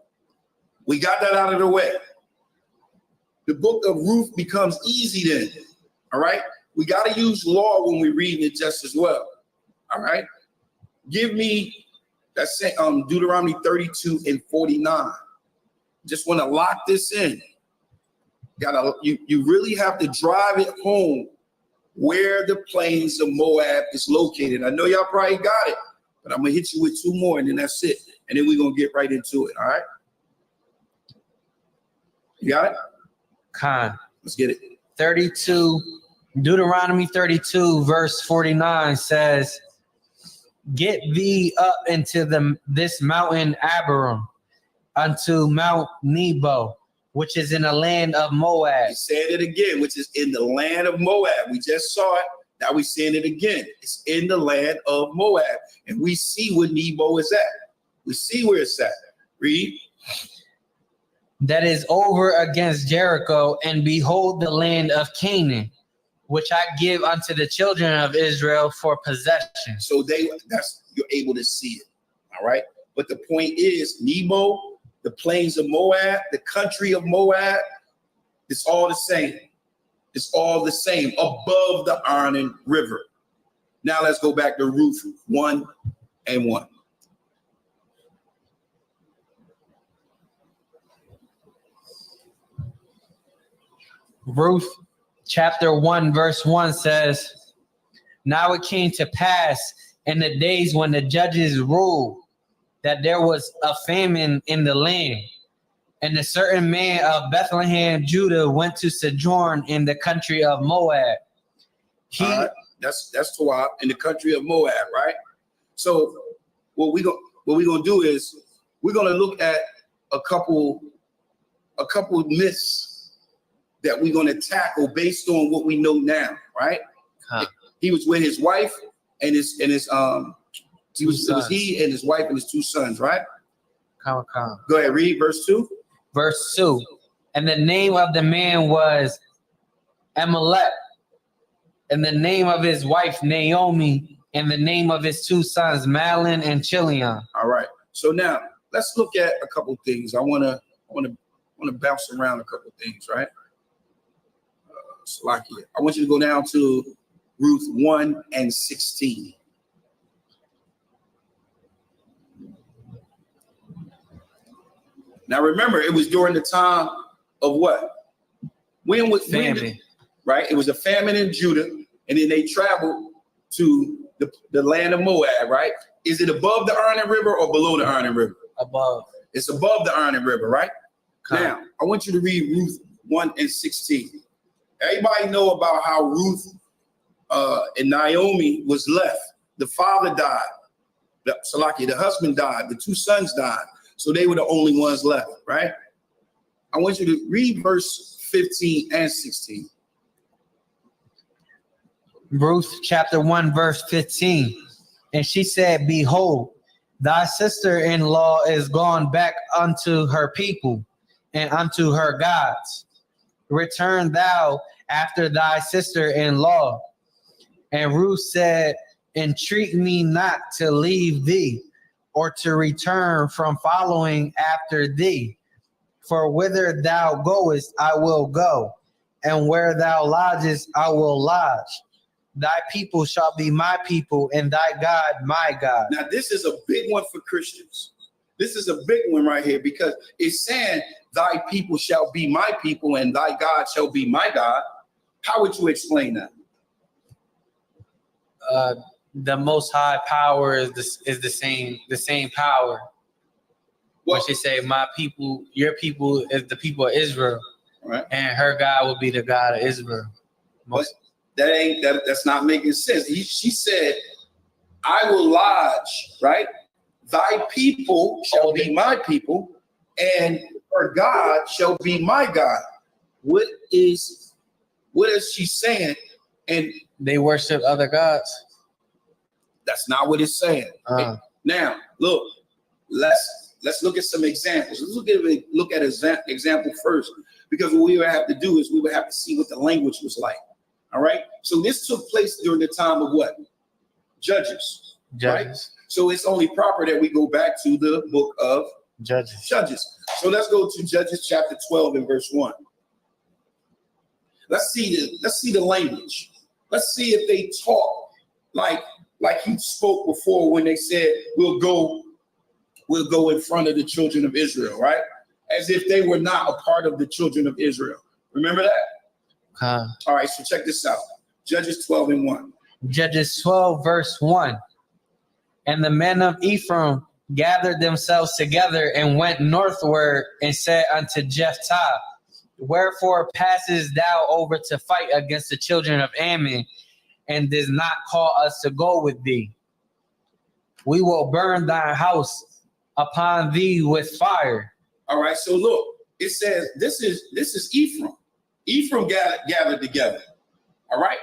we got that out of the way. The book of Ruth becomes easy then. All right. We got to use law when we're reading it just as well. All right. Give me that's Deuteronomy 32 and 49. Just want to lock this in. You really have to drive it home where the plains of Moab is located. I know y'all probably got it, but I'm gonna hit you with two more and then that's it. And then we're gonna get right into it. All right. You got it? Khan. Let's get it. 32, Deuteronomy 32, verse 49 says, get thee up into this mountain Abiram, unto Mount Nebo, which is in the land of Moab. He said it again, which is in the land of Moab. We just saw it. Now we're seeing it again. It's in the land of Moab. And we see where Nebo is at. We see where it's at. Read. That is over against Jericho, and behold the land of Canaan, which I give unto the children of Israel for possession. So you're able to see it. All right. But the point is, Nebo, the plains of Moab, the country of Moab, it's all the same. It's all the same above the Arnon River. Now let's go back to Ruth 1 and 1. Ruth chapter 1 verse 1 says, now it came to pass in the days when the judges ruled that there was a famine in the land, and a certain man of Bethlehem, Judah, went to sojourn in the country of Moab. That's Toab, in the country of Moab, right? So what we're gonna do is we're gonna look at a couple myths that we're gonna tackle based on what we know now, right? He was with his wife and his he and his wife and his two sons, right? Come. Go ahead, read verse 2. Verse 2. And the name of the man was Amalek, and the name of his wife Naomi, and the name of his two sons Mahlon and Chilion. All right. So now let's look at a couple things. I want to bounce around a couple things, right? Salakia. I want you to go down to Ruth 1 and 16. Now remember, it was during the time of what? When Famine. Right? It was a famine in Judah, and then they traveled to the land of Moab, right? Is it above the Arnon River or below the Arnon River? Above. It's above the Arnon River, right? Come. Now, I want you to read Ruth 1 and 16. Everybody know about how Ruth and Naomi was left. The father died. The husband died. The two sons died. So they were the only ones left, right? I want you to read verse 15 and 16. Ruth chapter 1, verse 15. And she said, behold, thy sister-in-law is gone back unto her people and unto her gods. Return thou after thy sister-in-law. And Ruth said, entreat me not to leave thee, or to return from following after thee. For whither thou goest, I will go, and where thou lodgest, I will lodge. Thy people shall be my people, and thy God my God. Now, this is a big one for Christians. This is a big one right here, because it's saying, thy people shall be my people, and thy God shall be my God. How would you explain that? The Most High power is the same power. What she say, my people, your people is the people of Israel, right? And her God will be the God of Israel. But that's not making sense. She said, I will lodge, right? Thy people shall be my people, and her God shall be my God. What is she saying? And they worship other gods. That's not what it's saying. Now, look, let's look at some examples. Let's look at example first, because what we would have to do is we would have to see what the language was like. All right. So this took place during the time of what? Judges. Right? So it's only proper that we go back to the book of Judges. So let's go to Judges chapter 12 and verse 1. Let's see the language. Let's see if they talk like he spoke before when they said, we'll go in front of the children of Israel, right? As if they were not a part of the children of Israel. Remember that? All right, so check this out. Judges 12 and 1. Judges 12, verse 1. And the men of Ephraim gathered themselves together and went northward and said unto Jephthah, wherefore passest thou over to fight against the children of Ammon, and does not call us to go with thee? We will burn thy house upon thee with fire. All right, so look, it says this is Ephraim. Ephraim gathered together. All right,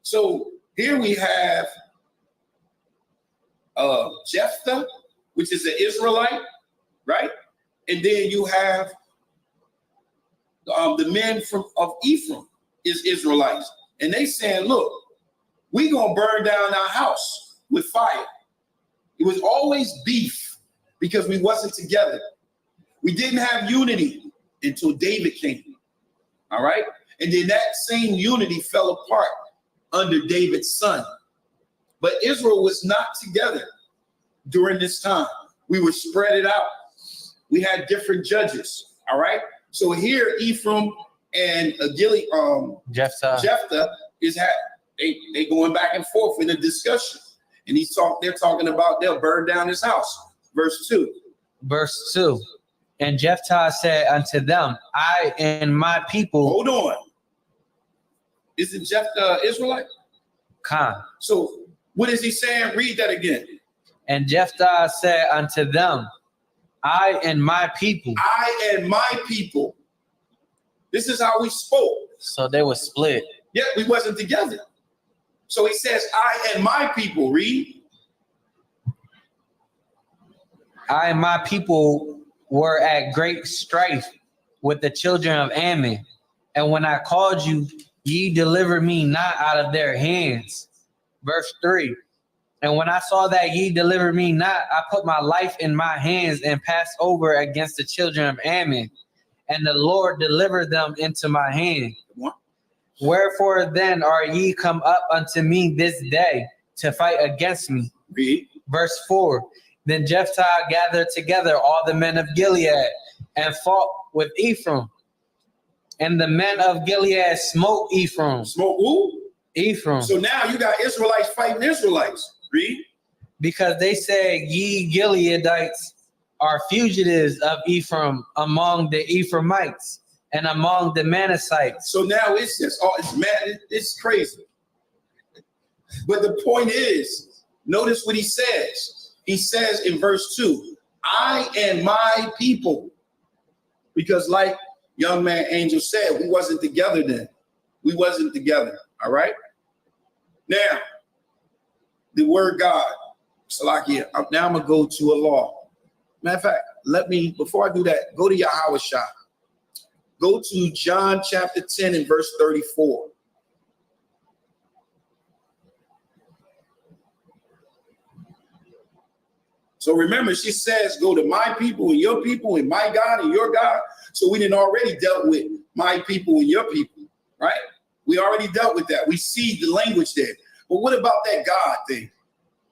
so here we have Jephthah, which is an Israelite, right? And then you have the men of Ephraim is Israelites, and they saying, look, we gonna burn down our house with fire. It was always beef because we wasn't together. We didn't have unity until David came. All right. And then that same unity fell apart under David's son. But Israel was not together during this time. We were spread it out. We had different judges. All right. So here Ephraim and Jephthah is they going back and forth in a discussion. And they're talking about they'll burn down his house. Verse 2. Verse 2. And Jephthah said unto them, I and my people. Hold on. Isn't Jephthah Israelite? So what is he saying? Read that again. And Jephthah said unto them, I and my people. I and my people. This is how we spoke. So they were split. Yet we wasn't together. So he says, I and my people. Read. I and my people were at great strife with the children of Ammon. And when I called you, ye delivered me not out of their hands. Verse 3. And when I saw that ye delivered me not, I put my life in my hands and passed over against the children of Ammon. And the Lord delivered them into my hand. Wherefore then are ye come up unto me this day to fight against me? Read. Verse 4. Then Jephthah gathered together all the men of Gilead and fought with Ephraim. And the men of Gilead smote Ephraim. Smoke who? Ephraim. So now you got Israelites fighting Israelites. Read. Because they said, ye Gileadites are fugitives of Ephraim among the Ephraimites and among the Manassites. So now it's just, oh, it's mad, it's crazy. But the point is, notice what he says. He says in verse 2, I and my people. Because like young man Angel said, we wasn't together then. We wasn't together, all right? Now, the word God, Salakia, now I'm going to go to a law. Matter of fact, let me, before I do that, go to Yahushua. Go to John chapter 10 and verse 34. So remember, she says, go to my people and my God and your God. So we didn't already dealt with my people and your people, right? We already dealt with that. We see the language there. But what about that God thing?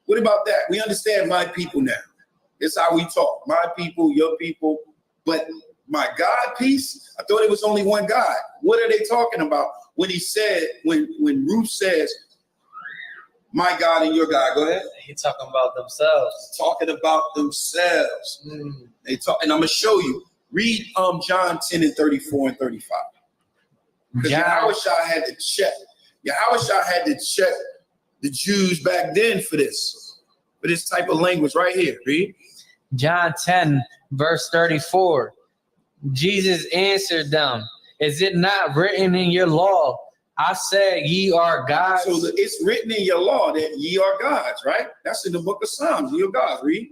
What about that? We understand my people now. That's how we talk. My people, your people. But my God piece, I thought it was only one God. What are they talking about when he said, when Ruth says, my God and your God? Go ahead. He's talking about themselves. Talking about themselves. They talk, and I'm going to show you. Read John 10 and 34 and 35. Because Yahushua had to check. Yahushua had to check the Jews back then for this type of language right here. Read. John 10, verse 34. Jesus answered them, is it not written in your law, I said ye are gods? So it's written in your law that ye are gods, right? That's in the book of Psalms. Ye are gods. Read.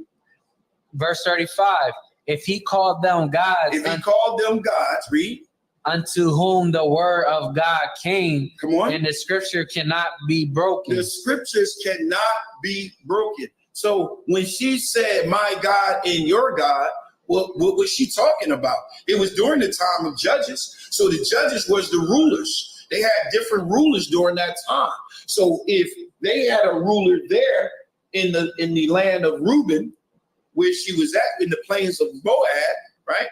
Verse 35. If he called them gods. If he called them gods, read. Unto whom the word of God came. Come on. And the scripture cannot be broken. The scriptures cannot be broken. So when she said, my God and your God, what was she talking about? It was during the time of judges. So the judges was the rulers. They had different rulers during that time. So if they had a ruler there in the land of Reuben, where she was at in the plains of Moab, right?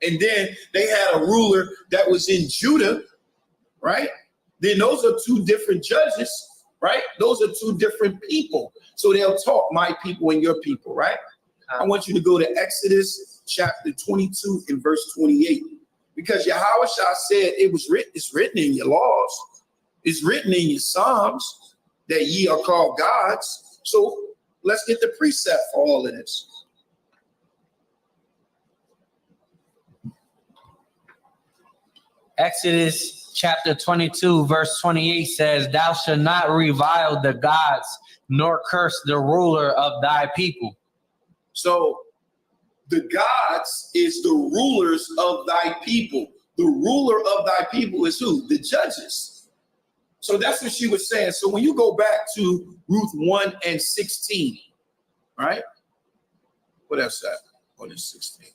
And then they had a ruler that was in Judah, right? Then those are two different judges, right? Those are two different people. So they'll talk my people and your people, right? I want you to go to Exodus chapter 22 and verse 28. Because Yahushua said it's written in your laws. It's written in your Psalms that ye are called gods. So let's get the precept for all of this. Exodus chapter 22, verse 28 says, thou shalt not revile the gods, nor curse the ruler of thy people. So the gods is the rulers of thy people. The ruler of thy people is who? The judges. So that's what she was saying. So when you go back to Ruth 1 and 16, right? What else that? 1 and 16.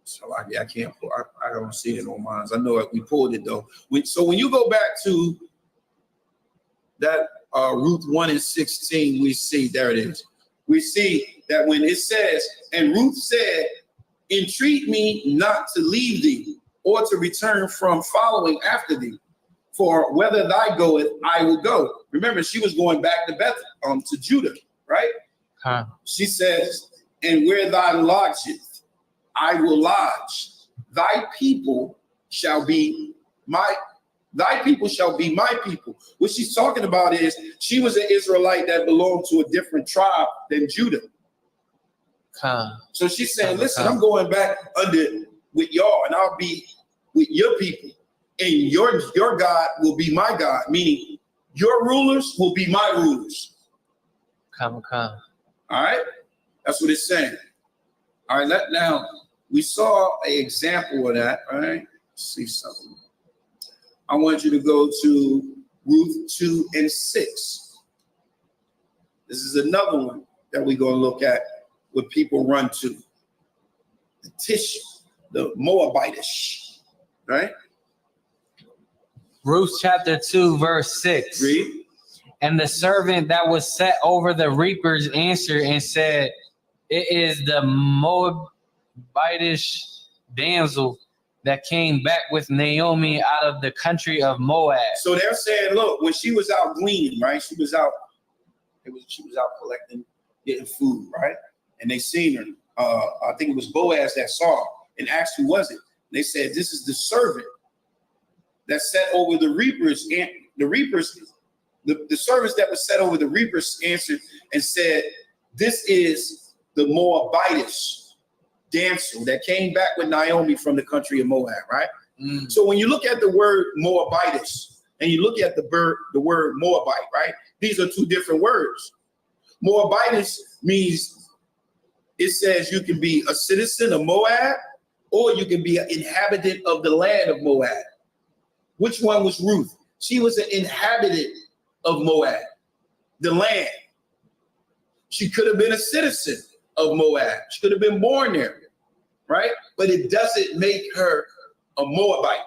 So I can't pull. I don't see it on mine. I know we pulled it though. So when you go back to that Ruth 1 and 16, we see there it is. We see that when it says, and Ruth said, entreat me not to leave thee or to return from following after thee. For whether thou goest, I will go. Remember, she was going back to Bethel, to Judah, right? She says, and where thou lodgest, I will lodge. Thy people shall be my people. What she's talking about is she was an Israelite that belonged to a different tribe than Judah. So she's saying, listen, I'm going back with y'all and I'll be with your people. and your God will be my God, meaning your rulers will be my rulers. Come. All right? That's what it's saying. All right, now we saw an example of that, all right? Let's see something. I want you to go to Ruth 2 and 6. This is another one that we're going to look at what people run to. The Tish, the Moabitish, right? Ruth chapter 2, verse 6. Read. And the servant that was set over the reapers answered and said, it is the Moabitish damsel that came back with Naomi out of the country of Moab. So they're saying, look, when she was out gleaning, right? She was out collecting, getting food, right? And they seen her. I think it was Boaz that saw her and asked who was it. They said, this is the servant that set over the reapers, and the reapers, the servants that was set over the reapers answered and said, this is the Moabitish damsel that came back with Naomi from the country of Moab, right? So when you look at the word Moabitish and you look at the word Moabite, right? These are two different words. Moabitish means, it says you can be a citizen of Moab or you can be an inhabitant of the land of Moab. Which one was Ruth? She was an inhabitant of Moab, the land. She could have been a citizen of Moab. She could have been born there, right? But it doesn't make her a Moabite,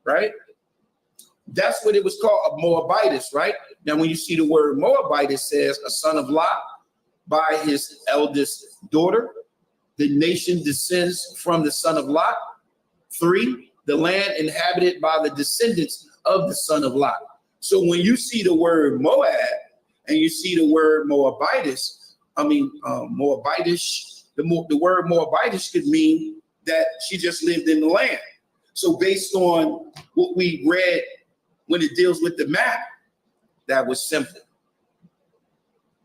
right? That's what it was called, a Moabitess, right? Now, when you see the word Moabite, it says a son of Lot by his eldest daughter. The nation descends from the son of Lot. 3, the land inhabited by the descendants of the son of Lot. So when you see the word Moab and you see the word Moabitish, Moabitish, the word Moabitish could mean that she just lived in the land. So based on what we read when it deals with the map, that was simple.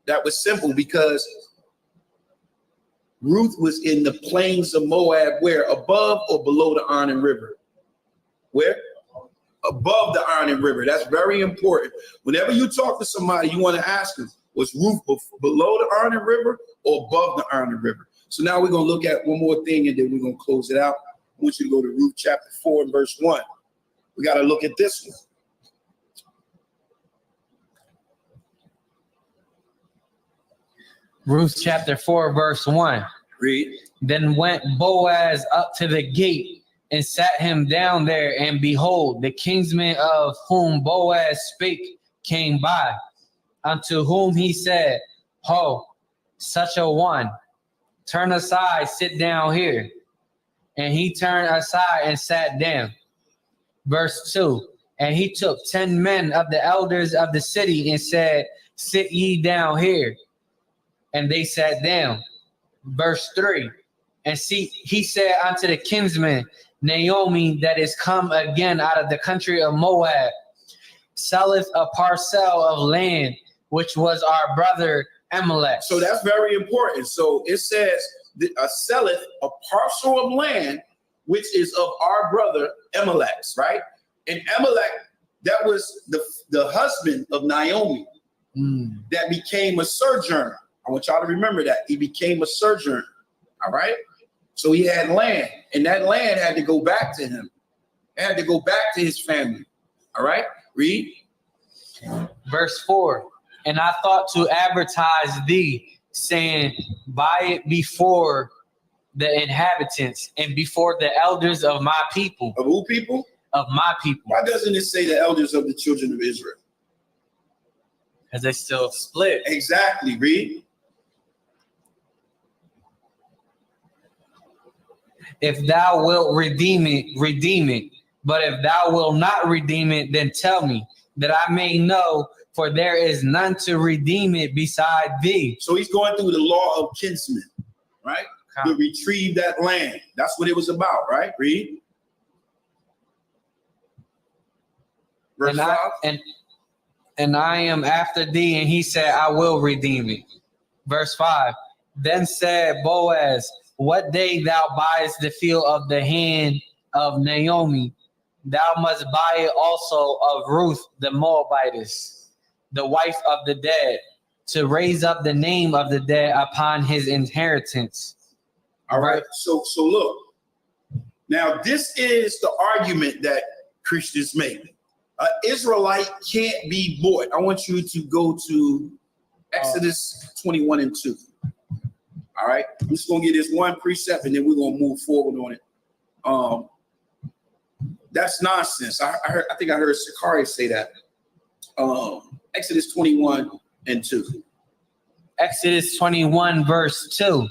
That was simple because Ruth was in the plains of Moab, where? Above or below the Arnon River? Where? Above the Arnon River. That's very important. Whenever you talk to somebody, you want to ask them, was Ruth below the Arnon River or above the Arnon River? So now we're going to look at one more thing and then we're going to close it out. I want you to go to Ruth chapter 4 and verse 1. We got to look at this one. Ruth chapter 4, verse 1. Read. Then went Boaz up to the gate and sat him down there, and behold, the kinsman of whom Boaz spake came by, unto whom he said, Ho, such a one, turn aside, sit down here. And he turned aside and sat down. Verse 2, and he took 10 men of the elders of the city and said, sit ye down here. And they sat down. Verse 3, and see, he said unto the kinsman, Naomi, that is come again out of the country of Moab, selleth a parcel of land, which was our brother Amalek. So that's very important. So it says, selleth a parcel of land, which is of our brother Amalek's, right? And Amalek, that was the husband of Naomi that became a sojourner. I want y'all to remember that. He became a sojourner, all right? So he had land, and that land had to go back to him. It had to go back to his family, all right? Read. Verse 4, and I thought to advertise thee, saying, buy it before the inhabitants and before the elders of my people. Of who people? Of my people. Why doesn't it say the elders of the children of Israel? Because they still split. Exactly. Read. If thou wilt redeem it, redeem it. But if thou wilt not redeem it, then tell me, that I may know, for there is none to redeem it beside thee. So he's going through the law of kinsmen, right? To retrieve that land. That's what it was about, right? Read. Verse 5. And I am after thee, and he said, I will redeem it. Verse 5. Then said Boaz, what day thou buyest the field of the hand of Naomi, thou must buy it also of Ruth the Moabitess, the wife of the dead, to raise up the name of the dead upon his inheritance. All right. So look. Now, this is the argument that Christians make. An Israelite can't be bought. I want you to go to Exodus 21 and 2. All right. I'm just going to get this one precept and then we're going to move forward on it. That's nonsense. I think I heard Sakari say that. Exodus 21 and 2. Exodus 21 verse 2.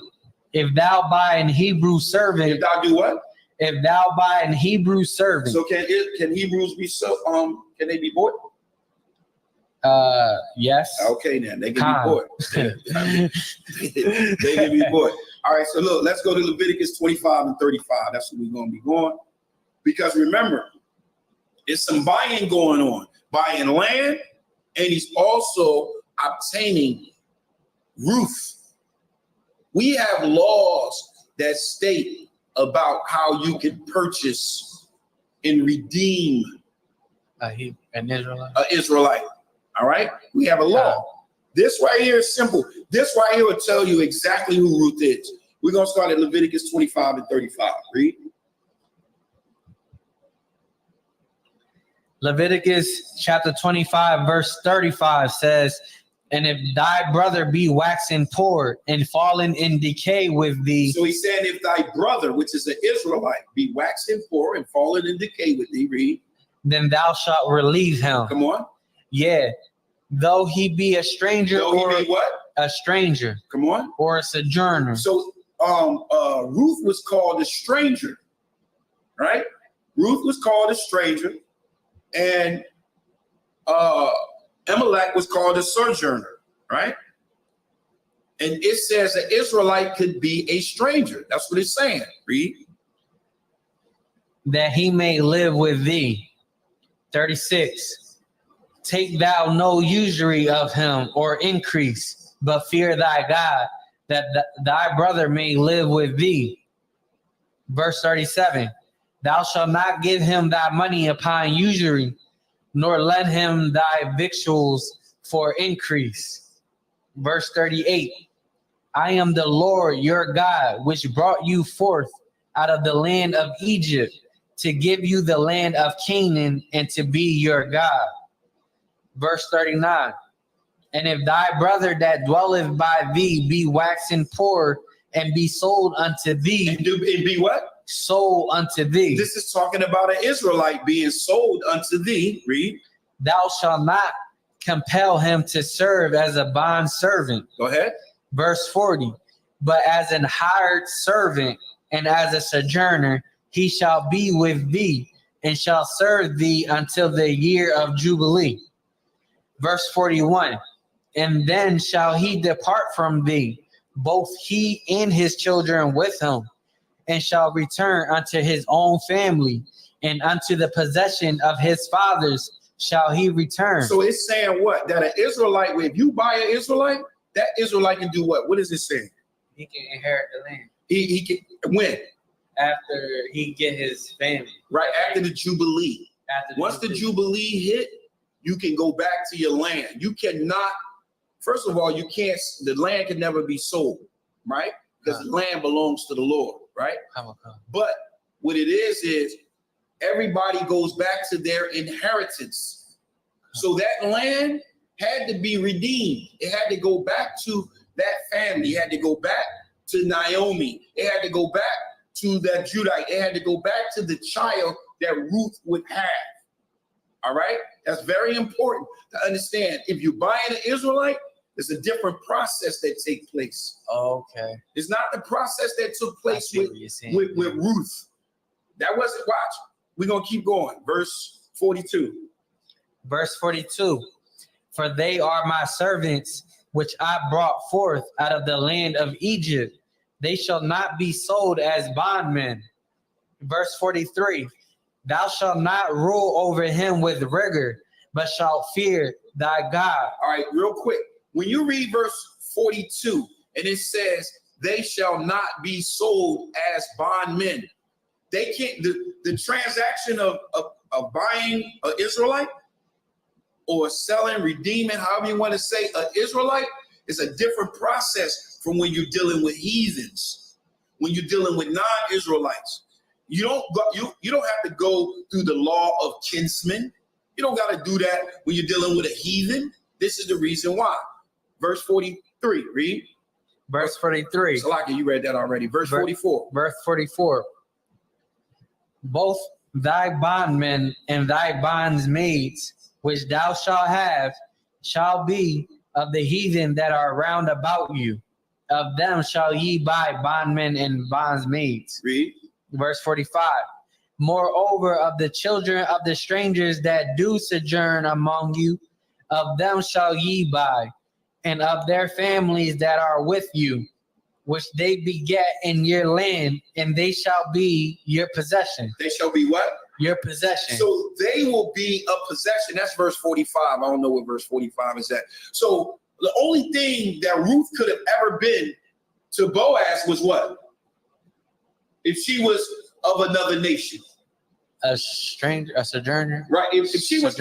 If thou buy an Hebrew servant. If thou do what? If thou buy an Hebrew servant. So can Hebrews be can they be bought? Yes. Okay, then they can be bought. They can be bought. All right, so look, let's go to Leviticus 25 and 35. That's where we're going to be going. Because remember, it's some buying going on. Buying land, and he's also obtaining Ruth. We have laws that state about how you can purchase and redeem an Israelite. An Israelite. All right? We have a law. This right here is simple. This right here will tell you exactly who Ruth is. We're going to start at Leviticus 25 and 35. Read. Leviticus chapter 25 verse 35 says, and if thy brother be waxen poor and fallen in decay with thee. So he's saying if thy brother, which is an Israelite, be waxen poor and fallen in decay with thee, read. Then thou shalt relieve him. Come on. Yeah. Though he be a stranger or what? A stranger. Come on. Or a sojourner. So Ruth was called a stranger, right? Ruth was called a stranger, and Amalek was called a sojourner, right? And it says an Israelite could be a stranger. That's what it's saying. Read. That he may live with thee. 36. Take thou no usury of him or increase, but fear thy God, that thy brother may live with thee. Verse 37. Thou shalt not give him thy money upon usury, nor lend him thy victuals for increase. Verse 38. I am the Lord your God, which brought you forth out of the land of Egypt, to give you the land of Canaan, and to be your God. Verse 39. And if thy brother that dwelleth by thee be waxen poor, and be sold unto thee. And be what? Sold unto thee. This is talking about an Israelite being sold unto thee. Read. Thou shalt not compel him to serve as a bond servant. Go ahead. Verse 40. But as an hired servant and as a sojourner, he shall be with thee and shall serve thee until the year of Jubilee. Verse 41. And then shall he depart from thee, both he and his children with him, and shall return unto his own family, and unto the possession of his fathers shall he return. So it's saying what? That an Israelite, if you buy an Israelite, that Israelite can do what? What is it saying? He can inherit the land. He can when? After he get his family. Right, after the Jubilee. Once the Jubilee hit, you can go back to your land. You cannot, first of all, you can't, the land can never be sold, right? Because the land belongs to the Lord, right? But what it is everybody goes back to their inheritance. So that land had to be redeemed. It had to go back to that family. It had to go back to Naomi. It had to go back to that Judite. It had to go back to the child that Ruth would have. All right? That's very important to understand. If you're buying an Israelite, there's a different process that takes place. Okay. It's not the process that took place with Ruth. That wasn't, watch. We're going to keep going. Verse 42. Verse 42. For they are my servants, which I brought forth out of the land of Egypt. They shall not be sold as bondmen. Verse 43. Thou shalt not rule over him with rigor, but shalt fear thy God. All right, real quick. When you read verse 42, and it says, they shall not be sold as bondmen. They can't, the transaction of of buying an Israelite or selling, redeeming, however you want to say, an Israelite is a different process from when you're dealing with heathens, when you're dealing with non-Israelites. You don't have to go through the law of kinsmen. You don't got to do that when you're dealing with a heathen. This is the reason why. Verse 43, read. Verse 43. Salaki, you read that already. Verse 44. Verse 44. Both thy bondmen and thy bondsmaids, which thou shalt have, shall be of the heathen that are round about you. Of them shall ye buy bondmen and bondsmaids. Read. Verse 45. Moreover, of the children of the strangers that do sojourn among you, of them shall ye buy, and of their families that are with you, which they beget in your land, and they shall be your possession. They shall be what? Your possession. So they will be a possession. That's verse 45. I don't know what verse 45 is at. So the only thing that Ruth could have ever been to Boaz was what? If she was of another nation. A stranger, a sojourner. Right. If she was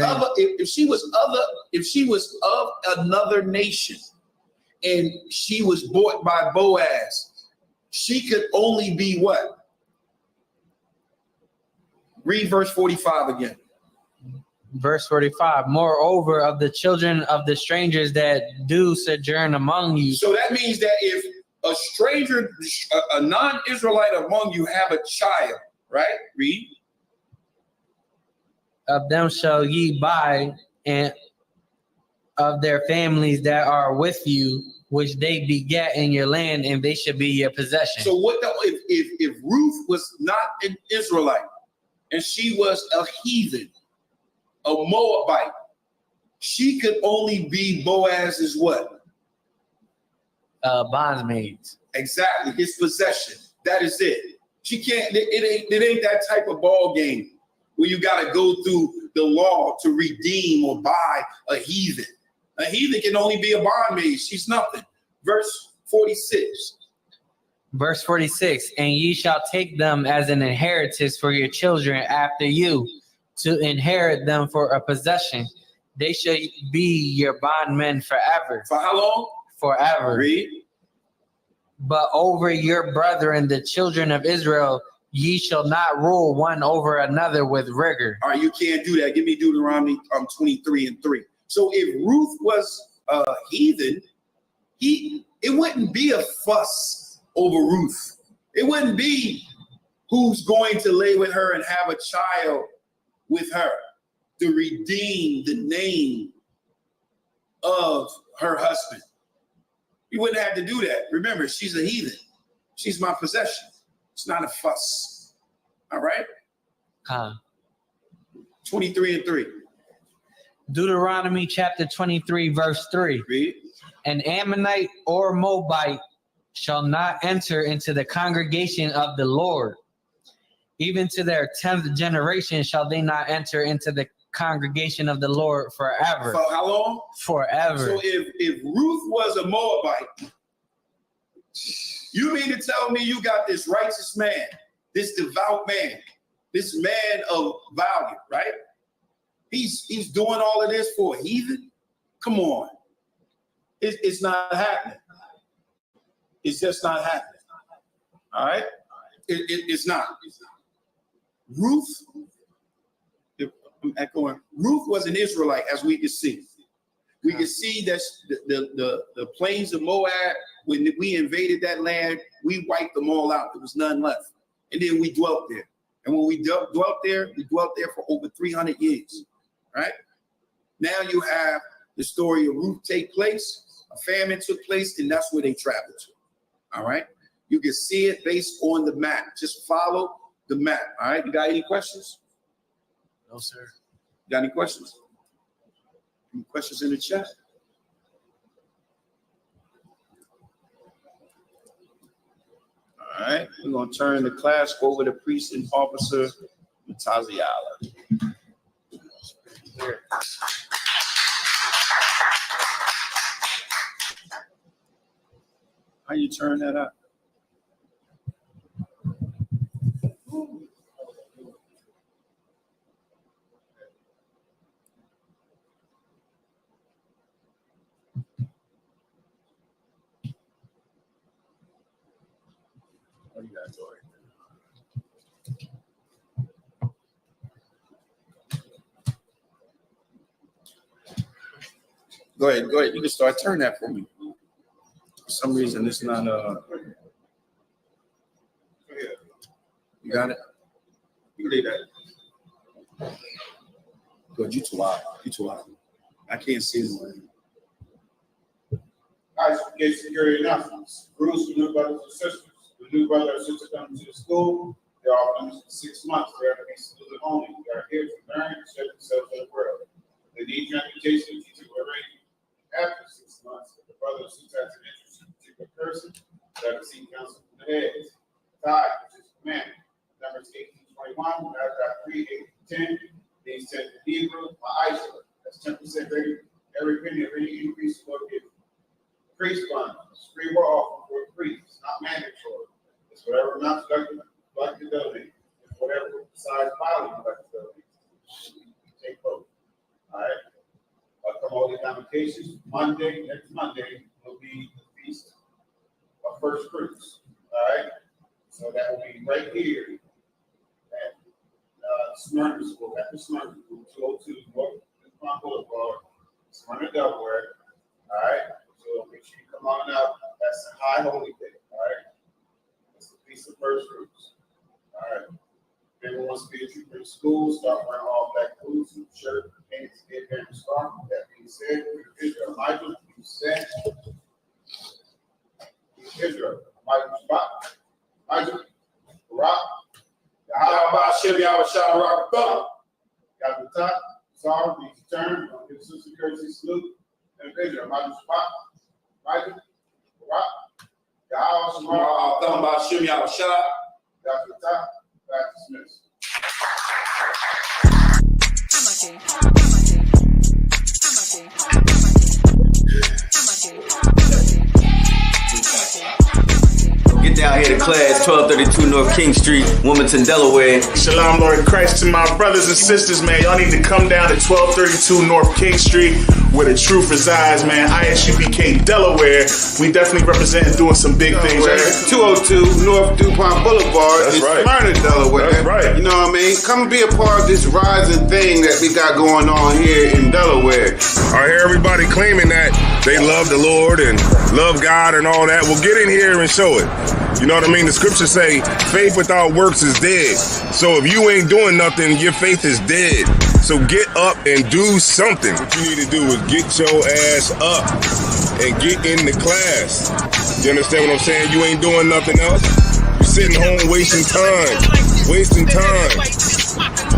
of another nation and she was bought by Boaz, she could only be what? Read verse 45 again. Verse 45. Moreover, of the children of the strangers that do sojourn among you. So that means that if a stranger, a non-Israelite among you have a child, right? Read. Of them shall ye buy, and of their families that are with you, which they beget in your land, and they shall be your possession. So what if Ruth was not an Israelite and she was a heathen, a Moabite, she could only be Boaz's what? Bondsmaids. Exactly, his possession. That is it. She can't. It ain't that type of ball game where you got to go through the law to redeem or buy a heathen. A heathen can only be a bondmaid. She's nothing. Verse 46. Verse 46. And ye shall take them as an inheritance for your children after you, to inherit them for a possession. They shall be your bondmen forever. For how long? Forever. Read. But over your brethren, the children of Israel, ye shall not rule one over another with rigor. All right, you can't do that. Give me Deuteronomy 23:3. So if Ruth was a heathen, it wouldn't be a fuss over Ruth. It wouldn't be who's going to lay with her and have a child with her to redeem the name of her husband. You wouldn't have to do that. Remember, she's a heathen. She's my possession. It's not a fuss. All right? 23:3. Deuteronomy chapter 23, verse 3. Read. An Ammonite or Moabite shall not enter into the congregation of the Lord. Even to their 10th generation shall they not enter into the congregation of the Lord forever. For how long? Forever. So if Ruth was a Moabite, you mean to tell me you got this righteous man, this devout man, this man of value, right? He's doing all of this for a heathen? Come on. It's not happening. It's just not happening. All right? It's not. Ruth, I'm echoing, Ruth was an Israelite, as we can see. We can see that the plains of Moab, when we invaded that land, we wiped them all out. There was none left. And then we dwelt there. And when we dwelt there for over 300 years. Right? Now you have the story of Ruth take place. A famine took place, and that's where they traveled to. All right? You can see it based on the map. Just follow the map. All right? You got any questions? No, sir. Got any questions? Any questions in the chat? All right. We're going to turn the class over to Priest and Officer Mataziala. How you turn that up? Go ahead. You can start. Turn that for me. For some reason, it's not. You got it. You read that. Good. You too loud. I can't see it. Guys, get security announcements. Rules for new brothers and sisters. The new brother or sister coming to the school, they're all finished for 6 months. They're to be student only. They are here to learn and show themselves to the world. They need transportation, teaching, or arrangement. After 6 months, if the brother or sister has an interest in a particular person, they have to seek counsel from the heads. Tithe, which is commandment. Numbers 18:21, paragraph 3, 8-10. These 10 in Hebrew, Ma'aser. That's 10% every penny of any increase will give. Priest fund, free will offer for a priest. It's not mandatory. It's whatever amount you'd like to donate. It's whatever size body you'd like to donate. Take both. All right. Commodity convocations. Next Monday will be the feast of first fruits. All right. So that will be right here at Smyrna School, at the Smyrna School, 202 North DuPont Boulevard, Smyrna, Delaware. All right. So make sure you come on out. That's a high holy day. All right. It's the feast of first fruits. All right. If anyone wants to be a trooper in school, start wearing all black boots, shirt, pants, headband, and scarf. That being said, Israel, Michael, you said, Israel, Michael Spot, Michael, Rock, Yahweh, Shem, Yahweh, Shah, Rock, Bum. Got the top, sorry, please turn, give the sister courtesy salute, and Israel, Michael Spot, Michael, Rock, Yahweh, Shemar, Thumba, Shem, Yahweh, Shah, got the top, back to Smith. Get down here to class, 1232 North King Street, Wilmington, Delaware. Shalom, Lord in Christ, to my brothers and sisters, man. Y'all need to come down to 1232 North King Street, where the truth resides, man. ISUPK Delaware. We definitely represent and doing some big things, right? 202 North DuPont Boulevard in Smyrna, Delaware. That's right. You know what I mean? Come and be a part of this rising thing that we got going on here in Delaware. I hear everybody claiming that they love the Lord and love God and all that. Well, get in here and show it. You know what I mean? The scriptures say faith without works is dead. So if you ain't doing nothing, your faith is dead. So get up and do something. What you need to do is get your ass up and get in the class. You understand what I'm saying? You ain't doing nothing else. You're sitting home wasting time.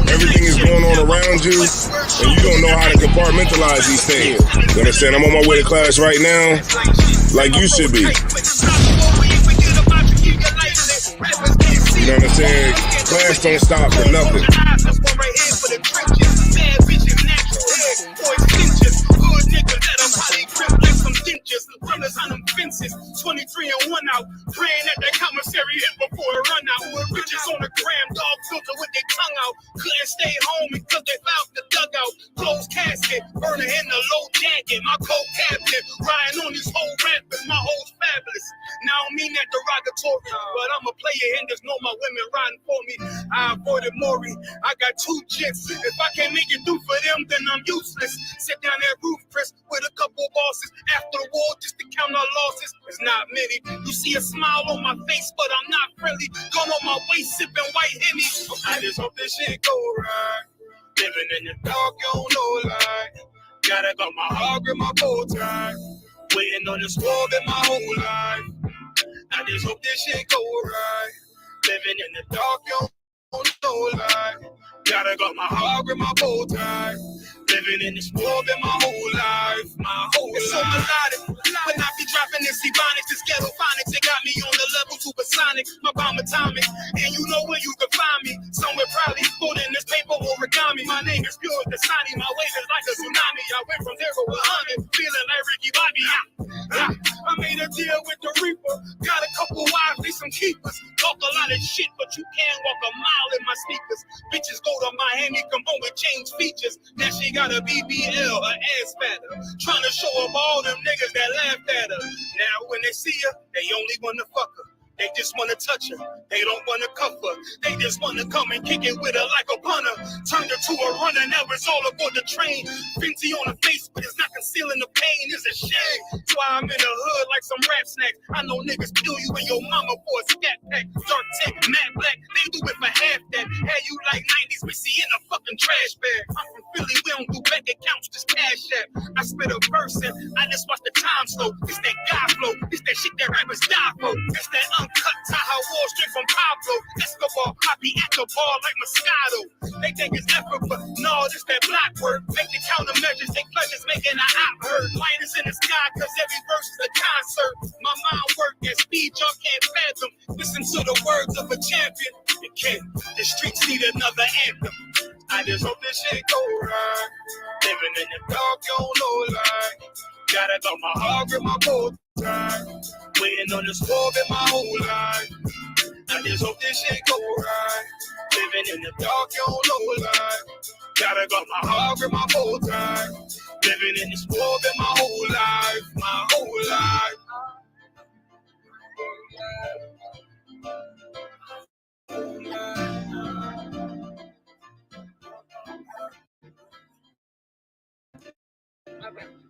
Everything is going on around you, and you don't know how to compartmentalize these things. You understand? I'm on my way to class right now, like you should be. You know what I'm saying? Class don't stop for nothing. Runners on them fences, 23 and 1 out, praying at the commissary before a run out. Riches on the gram, dog filter with their tongue out. Couldn't stay home because they found the dugout. Closed casket, burner in the low jacket. My cold cabinet, riding on these whole rappers. My hoes fabulous. Now I don't mean that derogatory, but I'm a player and there's no my women riding for me. I avoided Maury. I got 2 jits. If I can't make it through for them, then I'm useless. Sit down at Ruth Chris with a couple bosses after the war just to count our losses. It's not many. You see a smile on my face, but I'm not friendly. Gun on my waist, sipping white Henny. I just hope this shit go right. Living in the dark, you don't know lie. Gotta got my heart and my bow tie. Waiting on the squad in my whole life. I just hope this shit go right. Living in the dark, you don't know lie. Gotta got my heart and my bow tie. Living in this world in my whole life, It's so melodic, when I be dropping this ebonics, this ghetto phonics, it got me on the level supersonic, my bomb atomic, and you know where you can find me, somewhere probably put in this paper origami. My name is pure Dasani, my wave is like a tsunami. I went from 0 to 100, feeling like Ricky Bobby. I made a deal with the Reaper, got a couple wives, they some keepers. Talk a lot of shit, but you can't walk a mile in my sneakers. Bitches go to Miami, come home and change features. Now she got a BBL, her ass fatter. Trying to show up all them niggas that laughed at her. Now when they see her, they only wanna fuck her. They just wanna touch her, they don't wanna cuff her. They just wanna come and kick it with her like a punter. Turned her to a runner, now it's all aboard the train. Fenty on her face, but it's not concealing the pain. It's a shame. That's why I'm in the hood like some rap snacks. I know niggas kill you and your mama for a scat pack. Dark tech, matte black, they do it for half that. Had you like 90s, we see in a fucking trash bag. I'm from Philly, we don't do bank accounts, just cash app. I spit a verse and I just watch the time slow. It's that guy flow, it's that shit that rappers die for. It's that uncut Tahoe Wall straight from Pablo. Escobar, copy at the ball like Moscato. They think it's effort, but no, this that block work. Make the countermeasures, take pleasures, making an op hurt. Light is in the sky, cause every verse is a concert. My mind work at speed, y'all can't fathom. Listen to the words of a champion. You can't, the streets need another anthem. I just hope this shit go right. Living in the dark, you don't know like. Gotta go my heart with my both time. Waiting on this war in my whole life. I just hope this shit go right. Living in the dark, you don't know like. Gotta go my heart with my whole time. Living in this war in my whole life. My whole life. Okay.